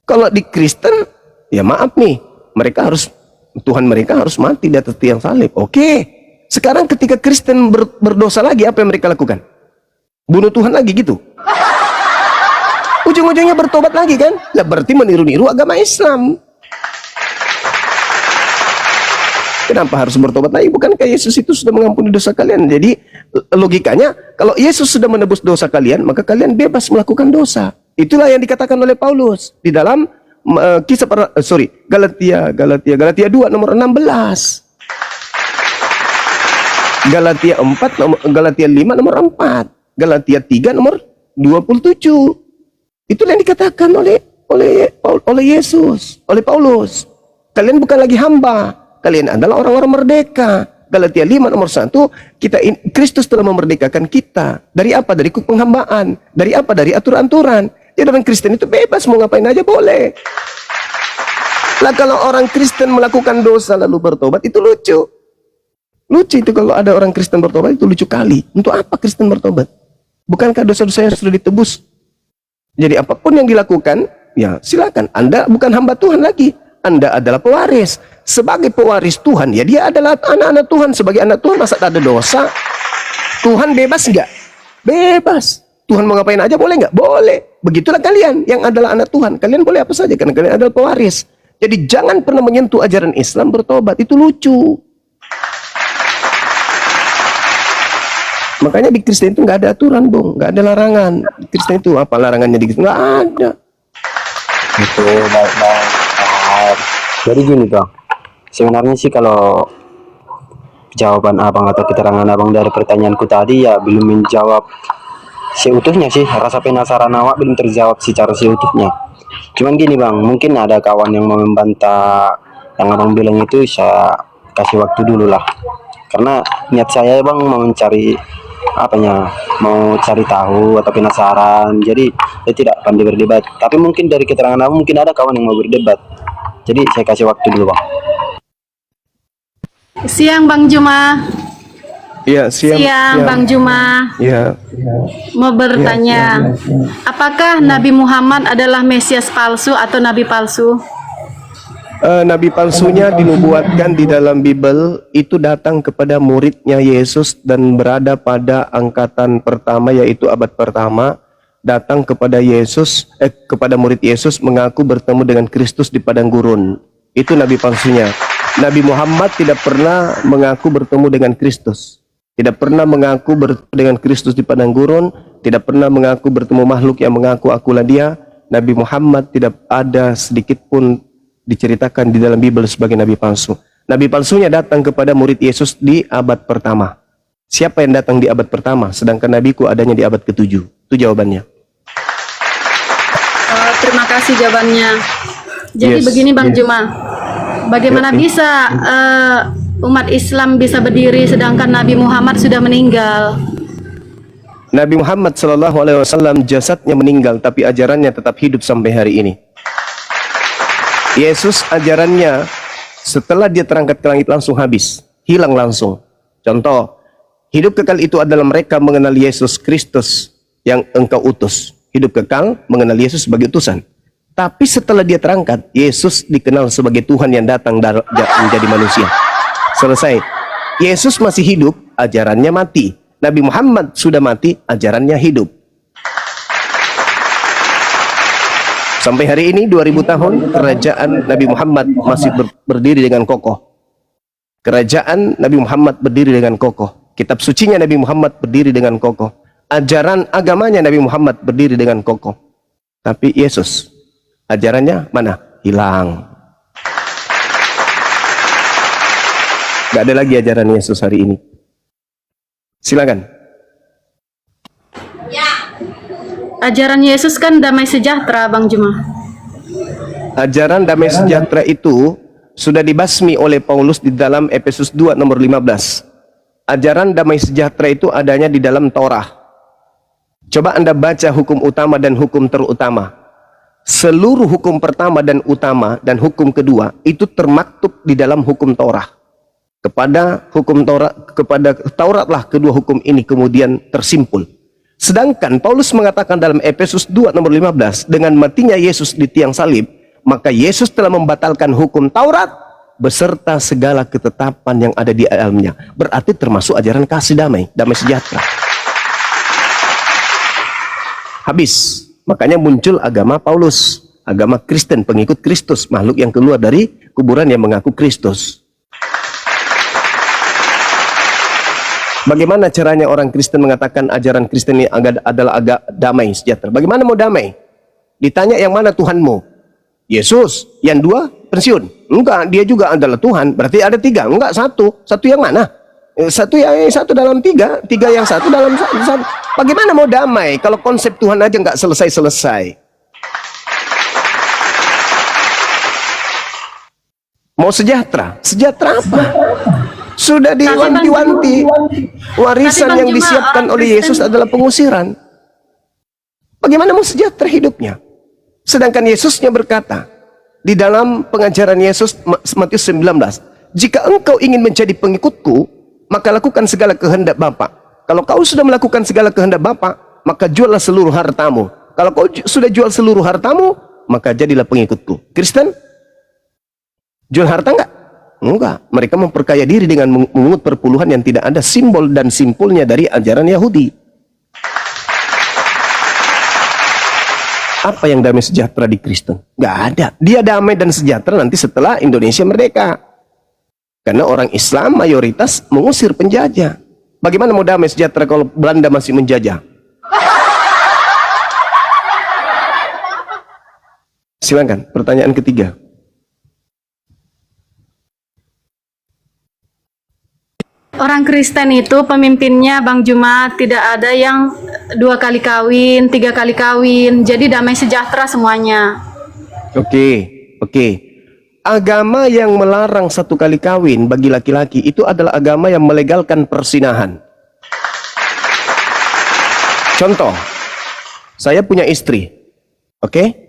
Kalau di Kristen ya maaf nih, mereka harus, Tuhan mereka harus mati di atas tiang salib. Oke. Sekarang ketika Kristen berdosa lagi, apa yang mereka lakukan? Bunuh Tuhan lagi gitu. Ujung-ujungnya bertobat lagi kan? Lah berarti meniru-niru agama Islam. Kenapa harus bertobat lagi? Bukankah Yesus itu sudah mengampuni dosa kalian? Jadi logikanya, kalau Yesus sudah menebus dosa kalian, maka kalian bebas melakukan dosa. Itulah yang dikatakan oleh Paulus di dalam Galatia 2 nomor 16. Galatia 5 nomor 4, Galatia 3 nomor 27. Itulah yang dikatakan oleh Yesus, oleh Paulus. Kalian bukan lagi hamba, kalian adalah orang-orang merdeka. Galatia 5 nomor 1, Kristus telah memerdekakan kita. Dari apa? Dari penghambaan. Dari apa? Dari aturan-aturan. Jadi orang Kristen itu bebas, mau ngapain aja boleh. Lah kalau orang Kristen melakukan dosa lalu bertobat, itu lucu. Lucu itu kalau ada orang Kristen bertobat, itu lucu kali. Untuk apa Kristen bertobat? Bukankah dosa-dosanya sudah ditebus? Jadi apapun yang dilakukan, ya silakan. Anda bukan hamba Tuhan lagi. Anda adalah pewaris. Sebagai pewaris Tuhan, ya dia adalah anak-anak Tuhan. Sebagai anak Tuhan, masa ada dosa? Tuhan bebas nggak? Bebas. Tuhan mau ngapain aja boleh nggak? Boleh. Begitulah kalian yang adalah anak Tuhan. Kalian boleh apa saja karena kalian adalah pewaris. Jadi jangan pernah menyentuh ajaran Islam bertobat. Itu lucu. Makanya di Kristen itu nggak ada aturan, Bung, nggak ada larangan. Di Kristen itu apa larangannya di Kristen? Nggak ada. Itu baik-baik. Jadi gini bang, sebenarnya sih kalau jawaban abang atau keterangan abang dari pertanyaanku tadi ya belum menjawab seutuhnya sih. Rasa penasaran awak belum terjawab secara seutuhnya. Cuman gini bang, mungkin ada kawan yang mau membantah yang abang bilang itu, saya kasih waktu dulu lah. Karena niat saya bang mau mencari mau cari tahu atau penasaran, jadi saya tidak pandai berdebat. Tapi mungkin dari keterangan abang mungkin ada kawan yang mau berdebat, jadi saya kasih waktu dulu bang. Siang Bang Juma. Iya, siang Bang Juma. Iya. Mau bertanya, apakah Nabi Muhammad adalah Mesias palsu atau Nabi palsu? Nabi palsunya dinubuatkan di dalam Bible itu datang kepada muridnya Yesus dan berada pada angkatan pertama, yaitu abad pertama. Datang kepada kepada murid Yesus, mengaku bertemu dengan Kristus di padang gurun. Itu nabi palsunya. Nabi Muhammad tidak pernah mengaku bertemu dengan Kristus. Tidak pernah mengaku bertemu dengan Kristus di padang gurun. Tidak pernah mengaku bertemu makhluk yang mengaku akulah dia. Nabi Muhammad tidak ada sedikit pun diceritakan di dalam Bible sebagai nabi palsu. Nabi palsunya datang kepada murid Yesus di abad pertama. Siapa yang datang di abad pertama? Sedangkan nabiku adanya di abad ke-7. Itu jawabannya. Terima kasih jawabannya. Jadi begini Bang Juma, bagaimana bisa umat Islam bisa berdiri sedangkan Nabi Muhammad sudah meninggal? Nabi Muhammad SAW jasadnya meninggal, tapi ajarannya tetap hidup sampai hari ini. Yesus ajarannya setelah dia terangkat ke langit langsung habis, hilang langsung. Contoh, hidup kekal itu adalah mereka mengenal Yesus Kristus yang engkau utus. Hidup kekal mengenal Yesus sebagai utusan. Tapi setelah dia terangkat, Yesus dikenal sebagai Tuhan yang datang menjadi manusia. Selesai. Yesus masih hidup, ajarannya mati. Nabi Muhammad sudah mati, ajarannya hidup. Sampai hari ini 2000 tahun kerajaan Nabi Muhammad masih berdiri dengan kokoh. Kerajaan Nabi Muhammad berdiri dengan kokoh. Kitab sucinya Nabi Muhammad berdiri dengan kokoh. Ajaran agamanya Nabi Muhammad berdiri dengan kokoh. Tapi Yesus, ajarannya mana? Hilang. Gak ada lagi ajaran Yesus hari ini. Silakan. Ajaran Yesus kan damai sejahtera, Bang Juma. Ajaran damai sejahtera itu sudah dibasmi oleh Paulus di dalam Efesus 2 nomor 15. Ajaran damai sejahtera itu adanya di dalam Taurat. Coba Anda baca hukum utama dan hukum terutama. Seluruh hukum pertama dan utama dan hukum kedua itu termaktub di dalam hukum Taurat. Kepada hukum Taurat, kepada Tauratlah kedua hukum ini kemudian tersimpul. Sedangkan Paulus mengatakan dalam Efesus 2 nomor 15, dengan matinya Yesus di tiang salib, maka Yesus telah membatalkan hukum Taurat beserta segala ketetapan yang ada di dalamnya. Berarti termasuk ajaran kasih damai, damai sejahtera. Habis. Makanya muncul agama Paulus, agama Kristen, pengikut Kristus, makhluk yang keluar dari kuburan yang mengaku Kristus. Bagaimana caranya orang Kristen mengatakan ajaran Kristen ini adalah agak damai sejahtera? Bagaimana mau damai? Ditanya yang mana Tuhanmu? Yesus. Yang dua pensiun? Enggak, dia juga adalah Tuhan. Berarti ada tiga? Enggak, satu. Satu yang mana? Satu dalam tiga. Tiga yang satu dalam satu. Bagaimana mau damai kalau konsep Tuhan aja nggak selesai-selesai? Mau sejahtera? Sejahtera apa? Sudah diwanti-wanti. Warisan yang disiapkan oleh Yesus adalah pengusiran. Bagaimana mau sejahtera hidupnya? Sedangkan Yesusnya berkata di dalam pengajaran Yesus Matius 19, jika engkau ingin menjadi pengikutku, maka lakukan segala kehendak Bapa. Kalau kau sudah melakukan segala kehendak Bapa, maka juallah seluruh hartamu. Kalau kau sudah jual seluruh hartamu, maka jadilah pengikutku. Kristen jual harta enggak? Enggak. Mereka memperkaya diri dengan mengungut perpuluhan yang tidak ada simbol dan simpulnya dari ajaran Yahudi. Apa yang damai sejahtera di Kristen? Enggak ada. Dia damai dan sejahtera nanti setelah Indonesia merdeka. Karena orang Islam mayoritas mengusir penjajah. Bagaimana mau damai sejahtera kalau Belanda masih menjajah? Silakan, pertanyaan ketiga. Orang Kristen itu pemimpinnya Bang Juma tidak ada yang 2 kali kawin, 3 kali kawin. Jadi damai sejahtera semuanya. Oke. Agama yang melarang 1 kali kawin bagi laki-laki itu adalah agama yang melegalkan persinahan. Contoh, saya punya istri. Oke?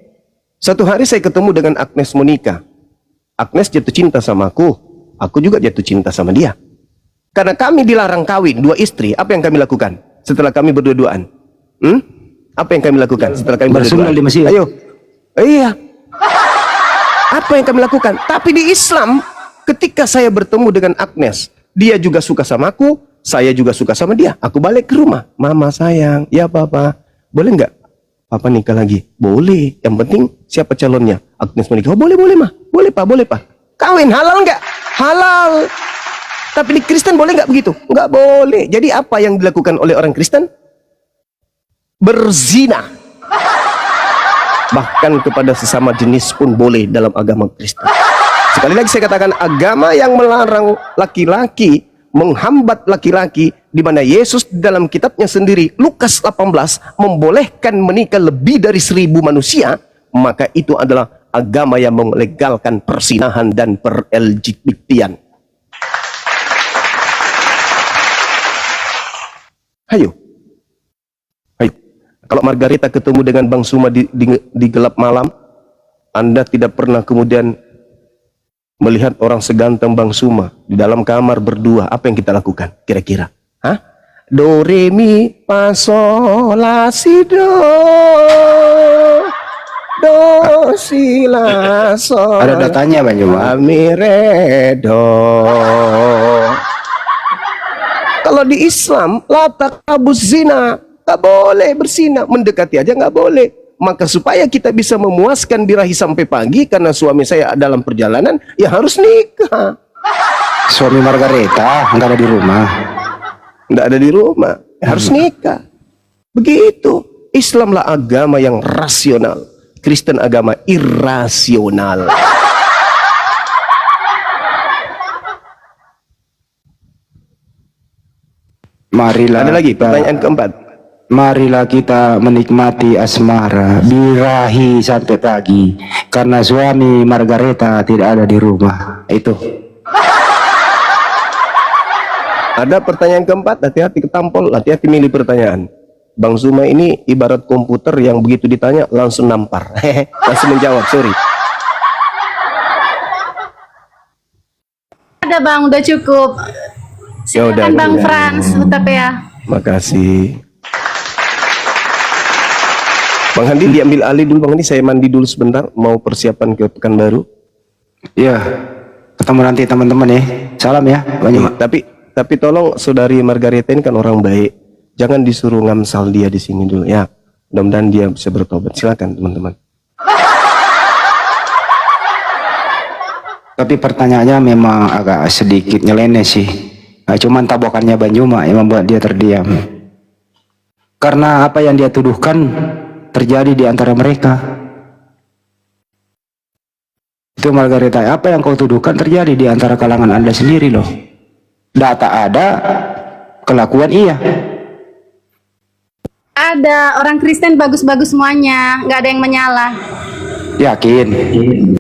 Satu hari saya ketemu dengan Agnes Monica. Agnes jatuh cinta sama aku juga jatuh cinta sama dia. Karena kami dilarang kawin 2 istri, apa yang kami lakukan setelah kami berdua-duaan? Apa yang kami lakukan setelah kami berdua-duaan? Bersundal di masjid. Ayo. Iya. Apa yang kami lakukan? Tapi di Islam, ketika saya bertemu dengan Agnes, dia juga suka sama aku, saya juga suka sama dia. Aku balik ke rumah. Mama sayang, ya papa, boleh nggak papa nikah lagi? Boleh. Yang penting siapa calonnya? Agnes menikah. Oh, boleh mah. Boleh pak. Kawin halal nggak? Halal. Tapi di Kristen boleh nggak begitu? Nggak boleh. Jadi apa yang dilakukan oleh orang Kristen? Berzina. Bahkan kepada sesama jenis pun boleh dalam agama Kristen. Sekali lagi saya katakan, agama yang melarang laki-laki, menghambat laki-laki, di mana Yesus dalam kitabnya sendiri, Lukas 18, membolehkan menikah lebih dari 1000 manusia, maka itu adalah agama yang melegalkan persinahan dan per-LGBT-an. Ayo. Kalau Margarita ketemu dengan Bang Suma di gelap malam, Anda tidak pernah kemudian melihat orang seganteng Bang Suma di dalam kamar berdua, apa yang kita lakukan kira-kira? Hah? Do, re, mi, fa, sol, la, si, do. Do, si, la, sol. Ada datanya Bang Juma. La, mi, re, do. Kalau di Islam, la taqrabuz zina, nggak boleh berzina, mendekati aja nggak boleh. Maka supaya kita bisa memuaskan birahi sampai pagi, karena suami saya dalam perjalanan, ya harus nikah. Suami Margareta nggak ada di rumah. Nggak ada di rumah, harus nikah. Begitu. Islamlah agama yang rasional, Kristen agama irasional. Marilah Ada lagi kita, pertanyaan keempat. marilah kita menikmati asmara birahi sampai pagi karena suami Margareta tidak ada di rumah. Itu. Ada pertanyaan keempat, hati-hati ketampol, hati-hati milih pertanyaan. Bang Zuma ini ibarat komputer yang begitu ditanya langsung nampar. Langsung menjawab, sorry. Ada Bang, udah cukup. Ya udah, Silakan Bang udah. Frans, tapi ya. Makasih. Bang Handi diambil alih dulu Bang, ini saya mandi dulu sebentar, mau persiapan ke Pekanbaru. Ya, ketemu nanti teman-teman ya. Salam ya, banyak. Tapi tolong saudari Margareta ini kan orang baik. Jangan disuruh ngamsal dia di sini dulu ya. Mudah-mudahan dia bisa bertobat. Silakan teman-teman. Tapi pertanyaannya memang agak sedikit nyeleneh sih. Nah, cuman tabokannya Bang Juma yang membuat dia terdiam. Karena apa yang dia tuduhkan terjadi di antara mereka. Itu Margareta, apa yang kau tuduhkan terjadi di antara kalangan Anda sendiri loh. Data ada, kelakuan iya. Ada orang Kristen bagus-bagus semuanya, nggak ada yang menyalah. Yakin.